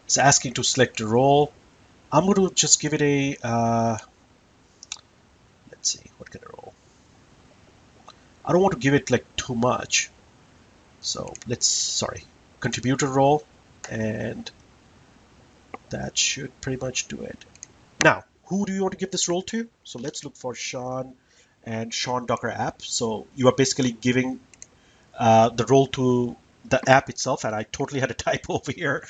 It's asking to select a role. I'm going to just give it a, let's see, what kind of role? I don't want to give it like too much. So sorry, contributor role, and that should pretty much do it. Now, who do you want to give this role to? So let's look for Sean and Sean Docker app. So you are basically giving the role to the app itself, and I totally had a typo over here,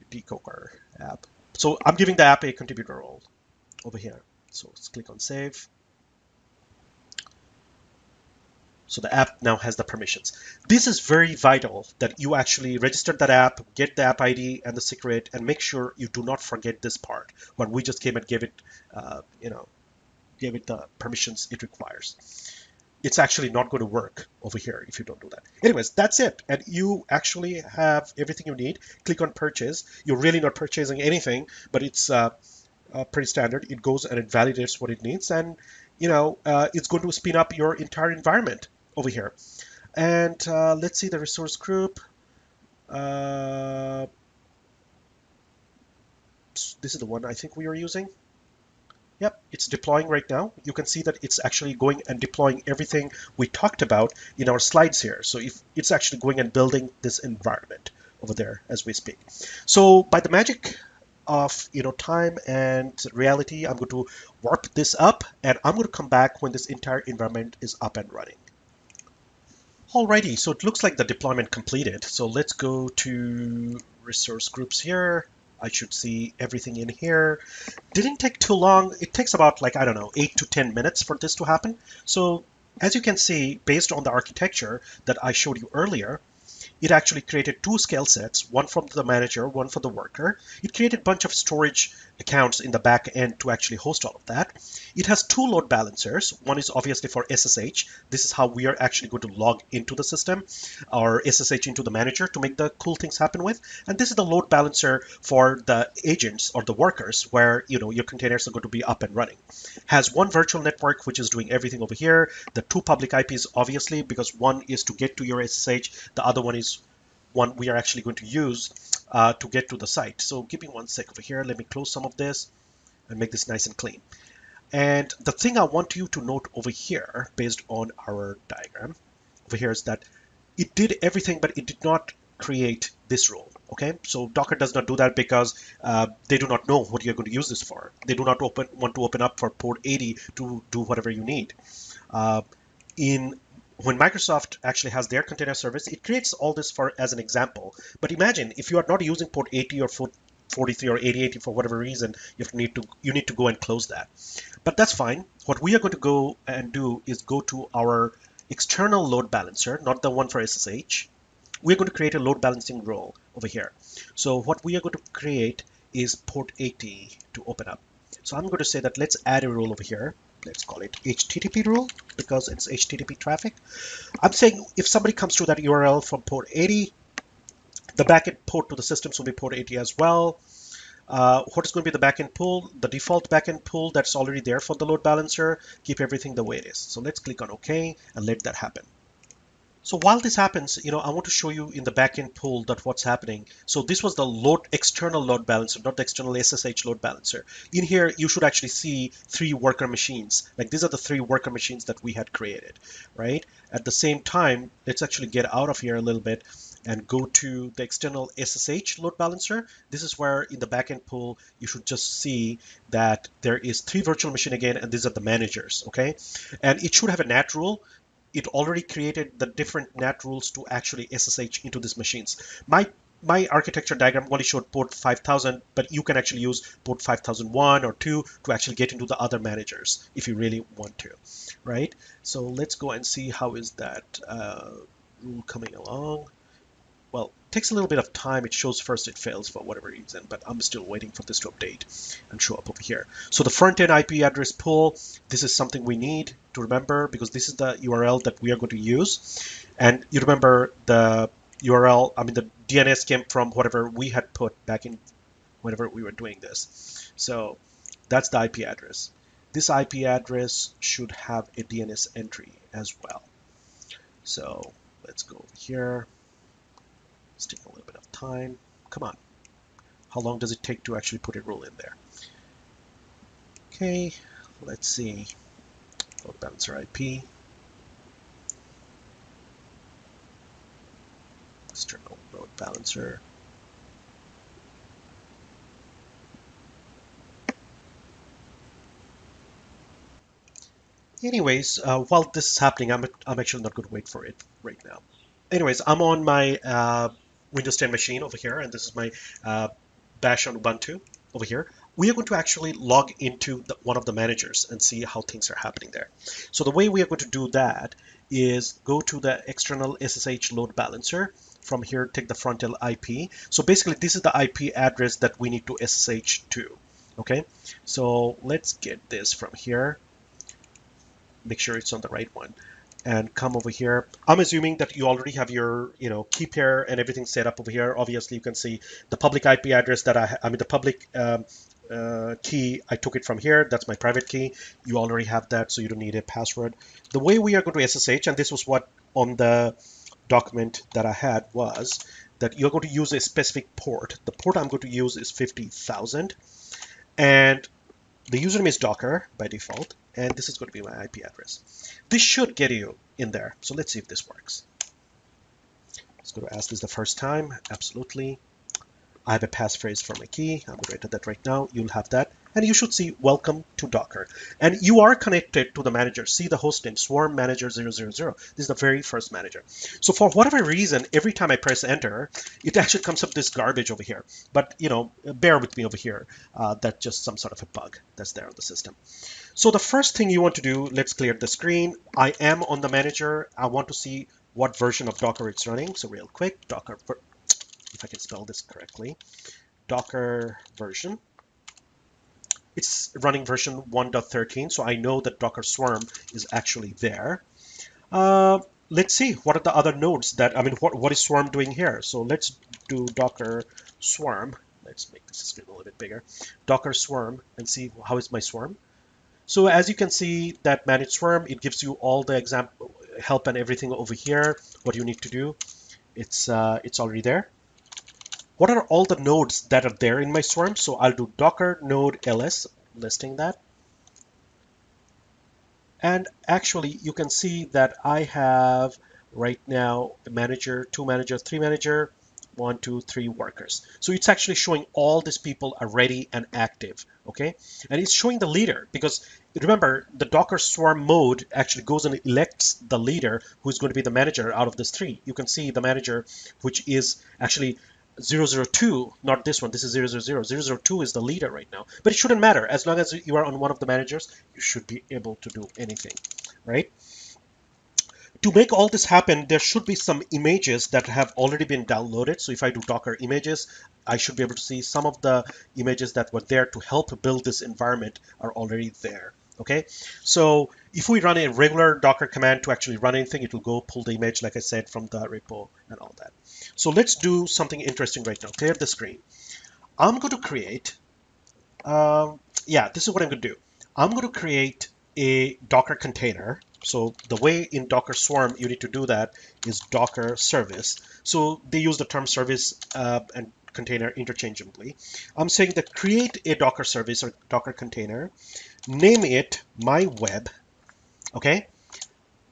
Decoker app. So I'm giving the app a contributor role over here. So let's click on save. So the app now has the permissions. This is very vital that you actually register that app, get the app ID and the secret, and make sure you do not forget this part when we just came and gave it, gave it the permissions it requires. It's actually not going to work over here if you don't do that. Anyways, that's it. And you actually have everything you need. Click on purchase. You're really not purchasing anything, but it's pretty standard. It goes and it validates what it needs, and it's going to spin up your entire environment over here. And let's see the resource group. This is the one I think we are using. Yep, it's deploying right now. You can see that it's actually going and deploying everything we talked about in our slides here. So if it's actually going and building this environment over there as we speak. So by the magic of time and reality, I'm going to warp this up, and I'm going to come back when this entire environment is up and running. Alrighty, so it looks like the deployment completed. So let's go to resource groups here. I should see everything in here. Didn't take too long. It takes about like, I don't know, 8 to 10 minutes for this to happen. So as you can see, based on the architecture that I showed you earlier, it actually created two scale sets, one from the manager, one for the worker. It created a bunch of storage accounts in the back end to actually host all of that. It has two load balancers. One is obviously for SSH. This is how we are actually going to log into the system or SSH into the manager to make the cool things happen with. And this is the load balancer for the agents or the workers where your containers are going to be up and running. Has one virtual network which is doing everything over here. The two public IPs obviously because one is to get to your SSH, the other one is one we are actually going to use to get to the site. So give me one sec over here. Let me close some of this and make this nice and clean. And the thing I want you to note over here, based on our diagram over here, is that it did everything, but it did not create this rule. Okay, so Docker does not do that because they do not know what you're going to use this for. They do not want to open up for port 80 to do whatever you need. In When Microsoft actually has their container service, it creates all this for as an example. But imagine if you are not using port 80 or 43 or 8080 for whatever reason, you need to go and close that. But that's fine. What we are going to go and do is go to our external load balancer, not the one for SSH. We're going to create a load balancing role over here. So what we are going to create is port 80 to open up. So I'm going to say that let's add a rule over here. Let's call it HTTP rule because it's HTTP traffic. I'm saying if somebody comes to that URL from port 80, the backend port to the systems will be port 80 as well. What is going to be the backend pool? The default backend pool that's already there for the load balancer. Keep everything the way it is. So let's click on OK and let that happen. So while this happens, I want to show you in the backend pool that what's happening. So this was the external load balancer, not the external SSH load balancer. In here, you should actually see 3 worker machines. Like these are the 3 worker machines that we had created, right? At the same time, let's actually get out of here a little bit and go to the external SSH load balancer. This is where in the backend pool, you should just see that there is 3 virtual machine again, and these are the managers, okay? And it should have a NAT rule. It already created the different NAT rules to actually SSH into these machines. My architecture diagram only showed port 5000, but you can actually use port 5001 or 2 to actually get into the other managers if you really want to, right? So let's go and see how is that rule coming along. Well, it takes a little bit of time. It shows first it fails for whatever reason, but I'm still waiting for this to update and show up over here. So the front-end IP address pool, this is something we need to remember because this is the URL that we are going to use. And you remember the URL, the DNS came from whatever we had put back in whenever we were doing this. So that's the IP address. This IP address should have a DNS entry as well. So let's go over here. It's taking a little bit of time. Come on. How long does it take to actually put a rule in there? Okay, let's see. Load balancer IP. External load balancer. Anyways, while this is happening, I'm actually not going to wait for it right now. Anyways, I'm on my Windows 10 machine over here, and this is my Bash on Ubuntu over here. We are going to actually log into one of the managers and see how things are happening there. So the way we are going to do that is go to the external SSH load balancer. From here, take the front-end IP. So basically, this is the IP address that we need to SSH to. Okay, so let's get this from here. Make sure it's on the right one. And come over here. I'm assuming that you already have your, key pair and everything set up over here. Obviously, you can see the public IP address that the public key, I took it from here. That's my private key. You already have that, so you don't need a password. The way we are going to SSH, and this was what on the document that I had was that you're going to use a specific port. The port I'm going to use is 50,000. And the username is Docker by default, and this is going to be my IP address. This should get you in there. So let's see if this works. Let's go to ask this the first time. Absolutely. I have a passphrase for my key. I'm going to enter that right now. You'll have that. And you should see welcome to Docker. And you are connected to the manager. See the host name, swarm manager 000. This is the very first manager. So for whatever reason, every time I press enter, it actually comes up this garbage over here. But, bear with me over here. That's just some sort of a bug that's there on the system. So the first thing you want to do, let's clear the screen. I am on the manager. I want to see what version of Docker it's running. So real quick, Docker, if I can spell this correctly, Docker version. It's running version 1.13, so I know that Docker Swarm is actually there. Let's see, what are the other nodes what is Swarm doing here? So let's do Docker Swarm. Let's make this screen a little bit bigger. Docker Swarm and see how is my Swarm. So as you can see, that manage Swarm, it gives you all the example help and everything over here. What you need to do, it's already there. What are all the nodes that are there in my swarm? So I'll do docker node ls, listing that. And actually, you can see that I have right now a manager, 2 manager, 3 manager, 1, 2, 3 workers. So it's actually showing all these people are ready and active, okay? And it's showing the leader because remember, the Docker Swarm mode actually goes and elects the leader who's going to be the manager out of this 3. You can see the manager, which is actually 002, not this one. This is 000. 002 is the leader right now. But it shouldn't matter. As long as you are on one of the managers, you should be able to do anything, right? To make all this happen, there should be some images that have already been downloaded. So if I do Docker images, I should be able to see some of the images that were there to help build this environment are already there. Okay, so if we run a regular Docker command to actually run anything, it will go pull the image, like I said, from the repo and all that. So let's do something interesting right now. Clear the screen. I'm going to create, this is what I'm going to do. I'm going to create a Docker container. So the way in Docker Swarm you need to do that is Docker service. So they use the term service and container interchangeably. I'm saying that create a Docker service or Docker container, name it my web, okay?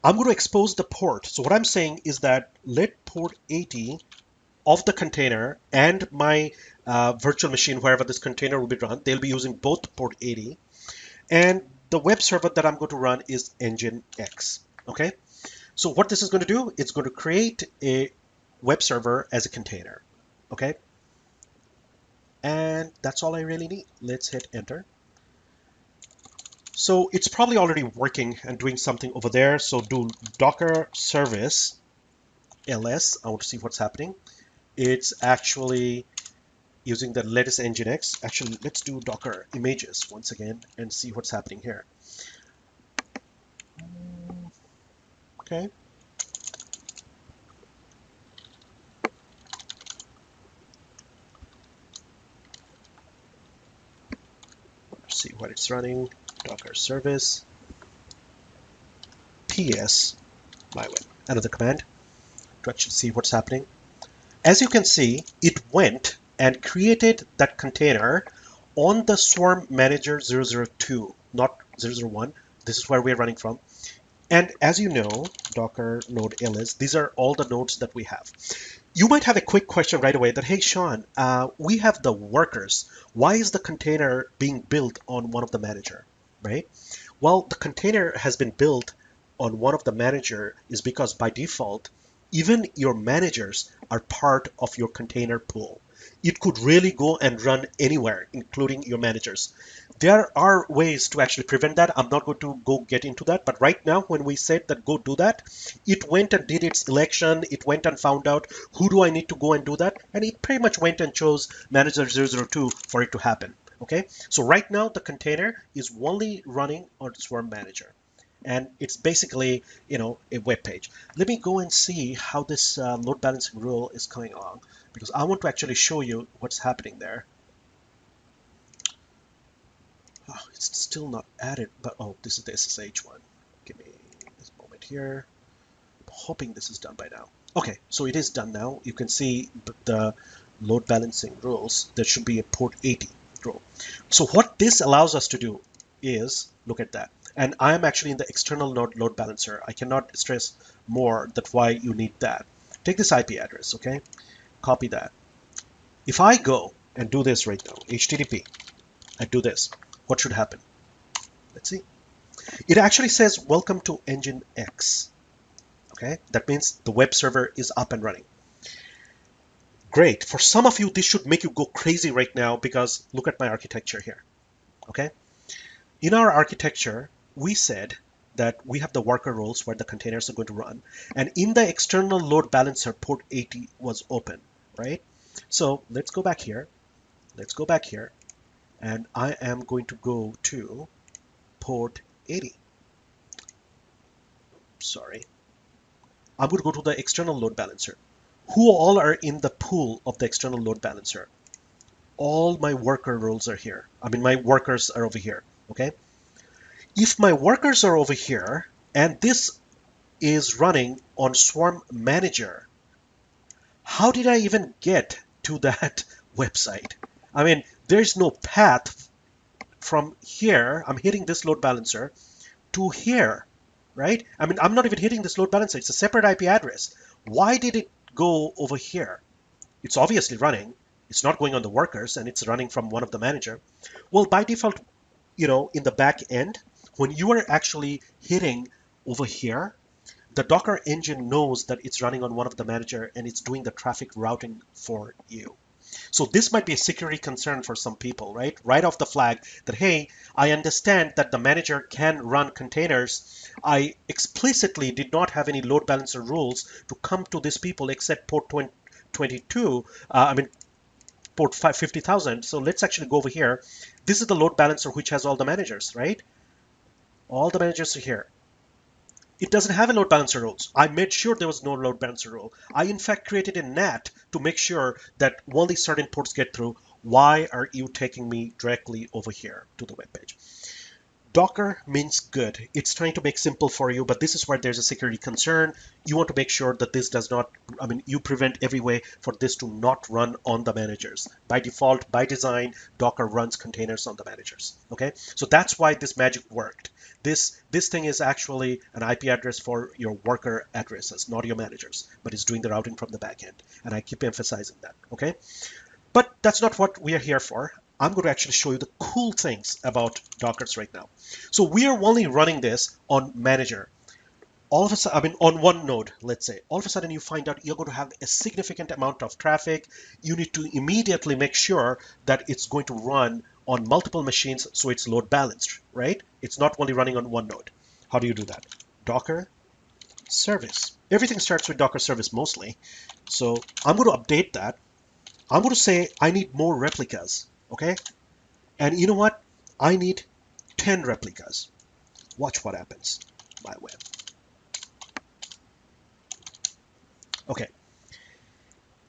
I'm going to expose the port. So what I'm saying is that let port 80 of the container and my virtual machine, wherever this container will be run, they'll be using both port 80. And the web server that I'm going to run is Nginx, okay? So what this is going to do, it's going to create a web server as a container, okay? And that's all I really need. Let's hit enter. So it's probably already working and doing something over there. So do Docker service ls. I want to see what's happening. It's actually using the latest Nginx. Actually, let's do Docker images once again and see what's happening here. Okay. Let's see what it's running. Docker service ps my web. Another command to actually see what's happening. As you can see, it went and created that container on the Swarm Manager 002, not 001. This is where we're running from. And as you know, Docker node ls, these are all the nodes that we have. You might have a quick question right away that, hey, Sean, we have the workers. Why is the container being built on one of the manager, right? Well, the container has been built on one of the manager is because by default, even your managers are part of your container pool. It could really go and run anywhere, including your managers. There are ways to actually prevent that. I'm not going to go get into that, but right now when we said that go do that, it went and did its election. It went and found out who do I need to go and do that, and it pretty much went and chose manager 002 for it to happen. Okay, so right now the container is only running on Swarm Manager. And it's basically, a web page. Let me go and see how this load balancing rule is coming along, because I want to actually show you what's happening there. Oh, it's still not added, but oh, this is the SSH one. Give me this moment here. I'm hoping this is done by now. Okay, so it is done now. You can see the load balancing rules. There should be a port 80 rule. So what this allows us to do is, look at that. And I am actually in the external node load balancer. I cannot stress more that why you need that. Take this IP address, okay? Copy that. If I go and do this right now, HTTP, I do this, what should happen? Let's see. It actually says, welcome to Engine X. Okay, that means the web server is up and running. Great. For some of you, this should make you go crazy right now because look at my architecture here. Okay. In our architecture, we said that we have the worker roles where the containers are going to run. And in the external load balancer, port 80 was open, right? So let's go back here. Let's go back here. And I am going to go to port 80. Sorry. I'm going to go to the external load balancer. Who all are in the pool of the external load balancer? All my worker roles are here. I mean, my workers are over here, okay? If my workers are over here, and this is running on Swarm Manager, how did I even get to that website? I mean, there's no path from here. I'm hitting this load balancer to here, right? I mean, I'm not even hitting this load balancer. It's a separate IP address. Why did it go over here? It's obviously running. It's not going on the workers, and it's running from one of the manager. Well, by default, in the back end, when you are actually hitting over here, the Docker engine knows that it's running on one of the manager and it's doing the traffic routing for you. So this might be a security concern for some people, right? Right off the flag that, hey, I understand that the manager can run containers. I explicitly did not have any load balancer rules to come to these people except port 22, port 50,000. So let's actually go over here. This is the load balancer which has all the managers, right? All the managers are here. It doesn't have a load balancer rules. I made sure there was no load balancer rule. I in fact created a NAT to make sure that only certain ports get through. Why are you taking me directly over here to the web page? Docker means good. It's trying to make simple for you, but this is where there's a security concern. You want to make sure that this does not, you prevent every way for this to not run on the managers. By default, by design, Docker runs containers on the managers. Okay, so that's why this magic worked. This thing is actually an IP address for your worker addresses, not your managers, but it's doing the routing from the back end. And I keep emphasizing that. Okay. But that's not what we are here for. I'm going to actually show you the cool things about Dockers right now. So we are only running this on manager. All of a sudden, on one node, let's say, all of a sudden you find out you're going to have a significant amount of traffic. You need to immediately make sure that it's going to run on multiple machines so it's load balanced, right? It's not only running on one node. How do you do that? Docker service. Everything starts with Docker service mostly. So I'm going to update that. I'm going to say I need more replicas, okay? And you know what? I need 10 replicas. Watch what happens. My web. Okay.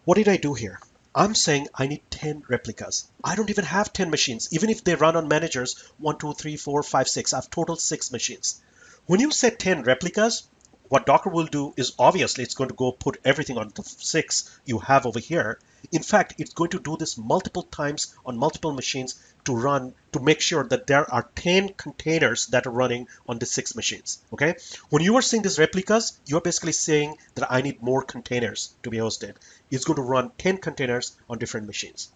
What did I do here? I'm saying I need 10 replicas. I don't even have 10 machines. Even if they run on managers, 1, 2, 3, 4, 5, 6. I have total 6 machines. When you say 10 replicas, what Docker will do is obviously it's going to go put everything on the 6 you have over here. In fact, it's going to do this multiple times on multiple machines to make sure that there are 10 containers that are running on the 6 machines. Okay. When you are saying these replicas, you're basically saying that I need more containers to be hosted. It's going to run 10 containers on different machines.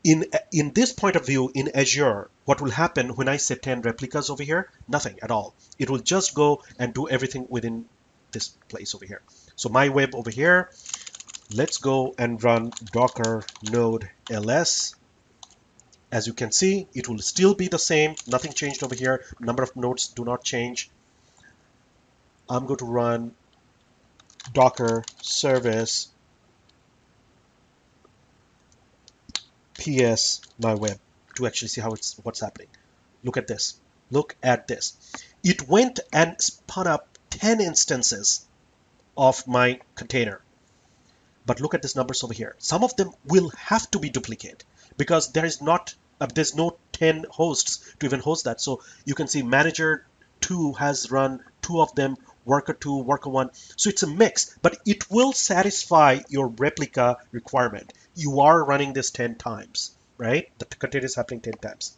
In this point of view, in Azure, what will happen when I say 10 replicas over here? Nothing at all. It will just go and do everything within this place over here. So my web over here, let's go and run docker node ls. As you can see, it will still be the same. Nothing changed over here. Number of nodes do not change. I'm going to run docker service ps my web to actually see what's happening. Look at this. Look at this. It went and spun up 10 instances of my container. But look at these numbers over here. Some of them will have to be duplicate because there's no 10 hosts to even host that. So you can see manager 2 has run 2 of them, worker 2, worker 1. So it's a mix, but it will satisfy your replica requirement. You are running this 10 times, right? The container is happening 10 times.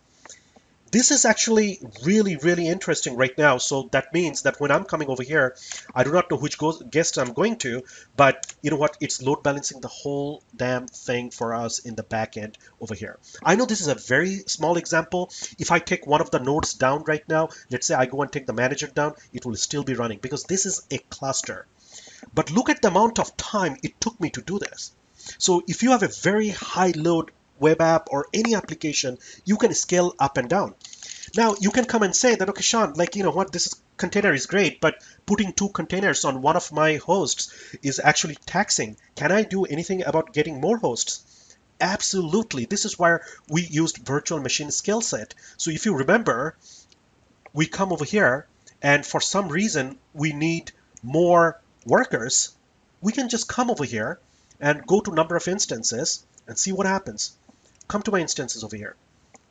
This is actually really, really interesting right now. So that means that when I'm coming over here, I do not know which guest I'm going to, but you know what? It's load balancing the whole damn thing for us in the back end over here. I know this is a very small example. If I take one of the nodes down right now, let's say I go and take the manager down, it will still be running because this is a cluster. But look at the amount of time it took me to do this. So if you have a very high load web app or any application, you can scale up and down. Now you can come and say that, okay, Sean, like, you know what, this container is great, but putting two containers on one of my hosts is actually taxing. Can I do anything about getting more hosts? Absolutely. This is where we used virtual machine skill set. So if you remember, we come over here and for some reason we need more workers. We can just come over here and go to number of instances and see what happens. Come to my instances over here.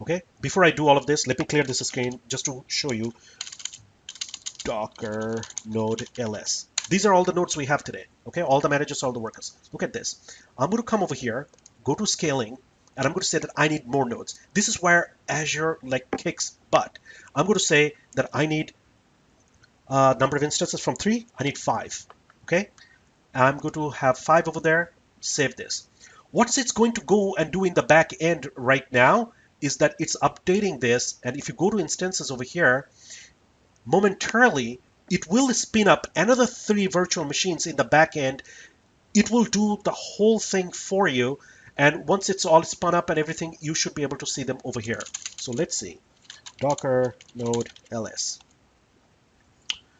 Okay, before I do all of this, let me clear this screen just to show you Docker node ls. These are all the nodes we have today. Okay, all the managers, all the workers. Look at this. I'm going to come over here, go to scaling, and I'm going to say that I need more nodes. This is where Azure like kicks butt. I'm going to say that I need number of instances from 3. I need 5. Okay, I'm going to have 5 over there. Save this. What it's going to go and do in the back end right now is that it's updating this, and if you go to instances over here, momentarily it will spin up another 3 virtual machines in the back end. It will do the whole thing for you, and once it's all spun up and everything, you should be able to see them over here. So let's see, Docker node ls.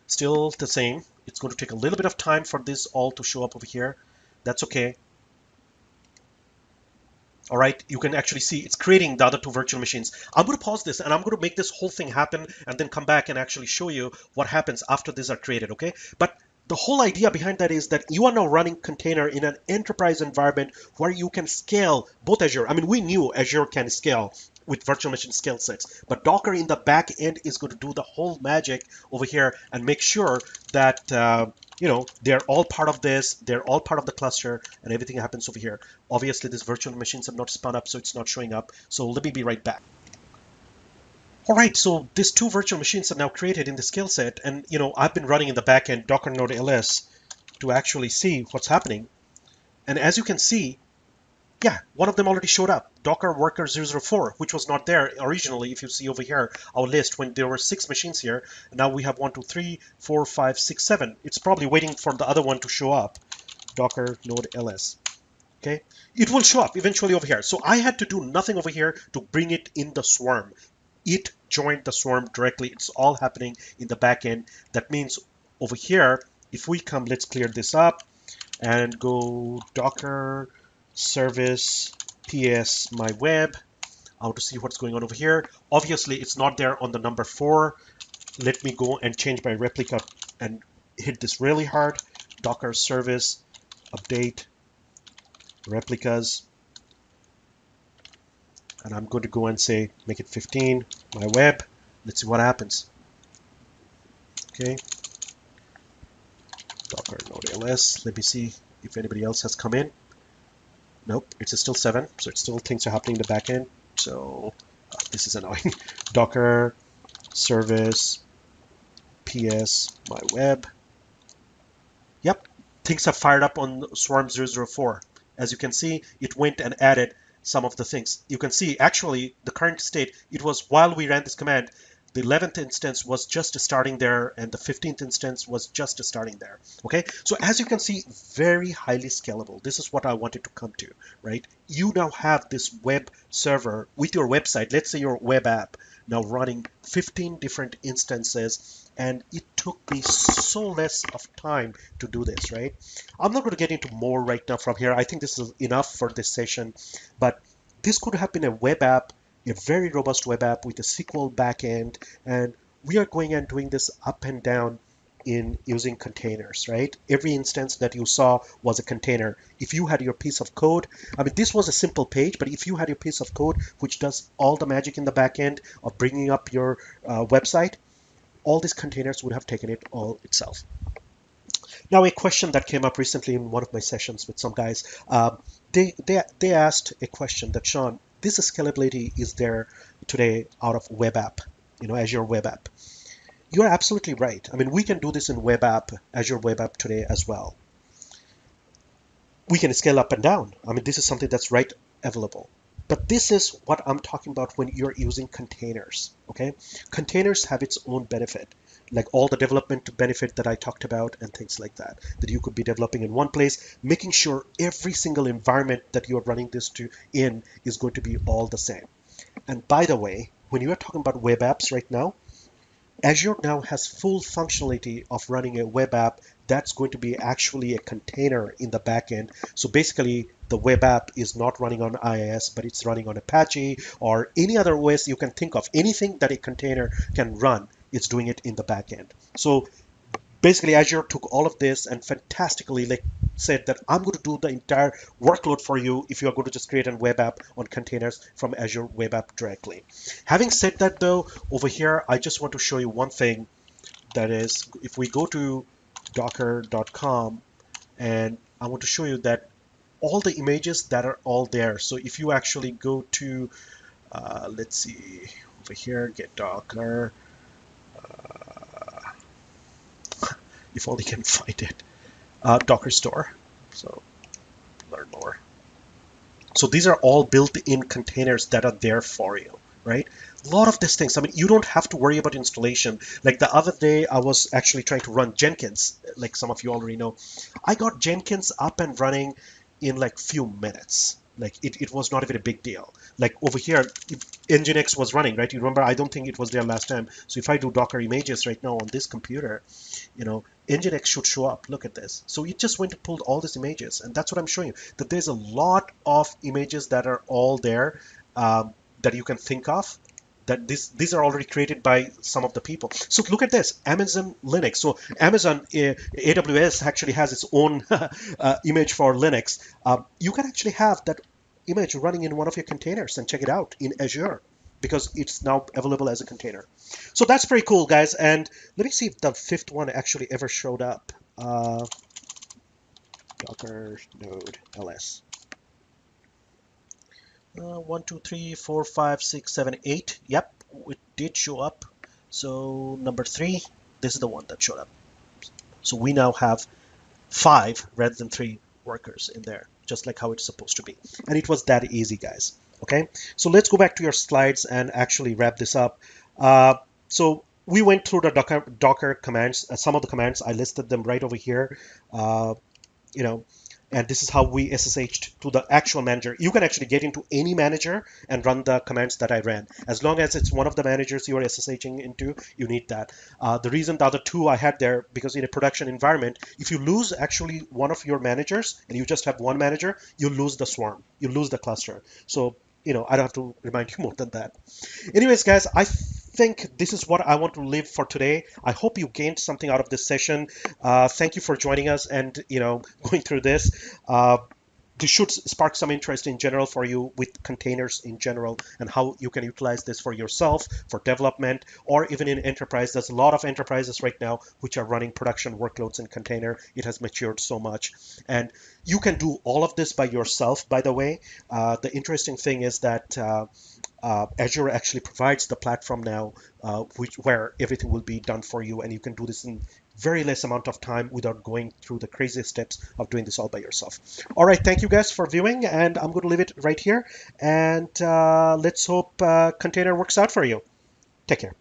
Still the same. It's going to take a little bit of time for this all to show up over here. That's okay. All right, you can actually see it's creating the other 2 virtual machines. I'm going to pause this and I'm going to make this whole thing happen and then come back and actually show you what happens after these are created, okay? But the whole idea behind that is that you are now running container in an enterprise environment where you can scale both Azure. I mean, we knew Azure can scale with virtual machine scale sets, but Docker in the back end is going to do the whole magic over here and make sure that they're all part of this, they're all part of the cluster, and everything happens over here. Obviously, these virtual machines have not spun up, so it's not showing up. So let me be right back. All right, so these 2 virtual machines are now created in the skill set, and I've been running in the backend Docker node ls to actually see what's happening. And as you can see, yeah, one of them already showed up, Docker worker 004, which was not there originally. If you see over here, our list, when there were 6 machines here, now we have 1, 2, 3, 4, 5, 6, 7. It's probably waiting for the other one to show up, Docker node ls. Okay, it will show up eventually over here. So I had to do nothing over here to bring it in the swarm. It joined the swarm directly. It's all happening in the back end. That means over here, if we come, let's clear this up and go Docker service ps my web. I want to see what's going on over here. Obviously, it's not there on the number 4. Let me go and change my replica and hit this really hard. Docker service update replicas, and I'm going to go and say make it 15 my web. Let's see what happens. Okay, Docker node ls. Let me see if anybody else has come in. Nope, it's still 7, so it's still things are happening in the back end. So this is annoying. Docker service ps my web. Yep, things have fired up on swarm 004. As you can see, it went and added some of the things. You can see actually the current state, it was while we ran this command, the 11th instance was just starting there and the 15th instance was just starting there. Okay, so as you can see, very highly scalable. This is what I wanted to come to, right? You now have this web server with your website, let's say your web app, now running 15 different instances, and it took me so less of time to do this, right? I'm not going to get into more right now from here. I think this is enough for this session, but this could have been a web app, a very robust web app with a SQL backend, and we are going and doing this up and down in using containers, right? Every instance that you saw was a container. If you had your piece of code, I mean, this was a simple page, but if you had your piece of code which does all the magic in the backend of bringing up your website, all these containers would have taken it all itself. Now, a question that came up recently in one of my sessions with some guys, they asked a question that, Sean, this scalability is there today out of web app, Azure web app. You're absolutely right. I mean, we can do this in web app, Azure web app today as well. we can scale up and down. I mean, this is something that's right available. But this is what I'm talking about when you're using containers, okay? Containers have its own benefit, like all the development benefit that I talked about and things like that, that you could be developing in one place, making sure every single environment that you're running this in is going to be all the same. And by the way, when you are talking about web apps right now, Azure now has full functionality of running a web app that's going to be actually a container in the backend. So basically, the web app is not running on IIS, but it's running on Apache or any other OS you can think of. Anything that a container can run, it's doing it in the backend. So basically Azure took all of this and fantastically like said that I'm going to do the entire workload for you if you are going to just create a web app on containers from Azure Web App directly. Having said that though, over here I just want to show you one thing, that is if we go to docker.com, and I want to show you that all the images that are all there. So if you actually go to let's see over here, get Docker, if only can find it, Docker store. So learn more. So these are all built-in containers that are there for you, right? A lot of these things, I mean, you don't have to worry about installation. Like the other day, I was actually trying to run Jenkins, like some of you already know. I got Jenkins up and running in like few minutes. Like it was not even a big deal. Like over here, Nginx was running, right? You remember, I don't think it was there last time. So if I do Docker images right now on this computer, Nginx should show up. Look at this. So it just went and pulled all these images, and that's what I'm showing you. That there's a lot of images that are all there that you can think of. That these are already created by some of the people. So look at this, Amazon Linux. So Amazon AWS actually has its own image for Linux. You can actually have that image running in one of your containers and check it out in Azure, because it's now available as a container. So that's pretty cool, guys. And let me see if the fifth one actually ever showed up. Docker node ls. 1, 2, 3, 4, 5, 6, 7, 8. Yep, it did show up. So number 3, this is the one that showed up. So we now have 5 rather than 3 workers in there, just like how it's supposed to be. And it was that easy, guys. Okay, so let's go back to your slides and actually wrap this up. So we went through the Docker commands. Some of the commands, I listed them right over here. You know, and this is how we SSH'd to the actual manager. You can actually get into any manager and run the commands that I ran. As long as it's one of the managers you are SSHing into, you need that. The reason the other 2 I had there, because in a production environment, if you lose actually one of your managers and you just have one manager, you lose the swarm, you lose the cluster. So, I don't have to remind you more than that. Anyways, guys, I think this is what I want to leave for today. I hope you gained something out of this session. Thank you for joining us and going through this. This should spark some interest in general for you with containers in general and how you can utilize this for yourself, for development, or even in enterprise. There's a lot of enterprises right now which are running production workloads in container. It has matured so much. And you can do all of this by yourself, by the way. The interesting thing is that Azure actually provides the platform now where everything will be done for you, and you can do this in very less amount of time without going through the crazy steps of doing this all by yourself. All right, thank you guys for viewing, and I'm going to leave it right here. And let's hope container works out for you. Take care.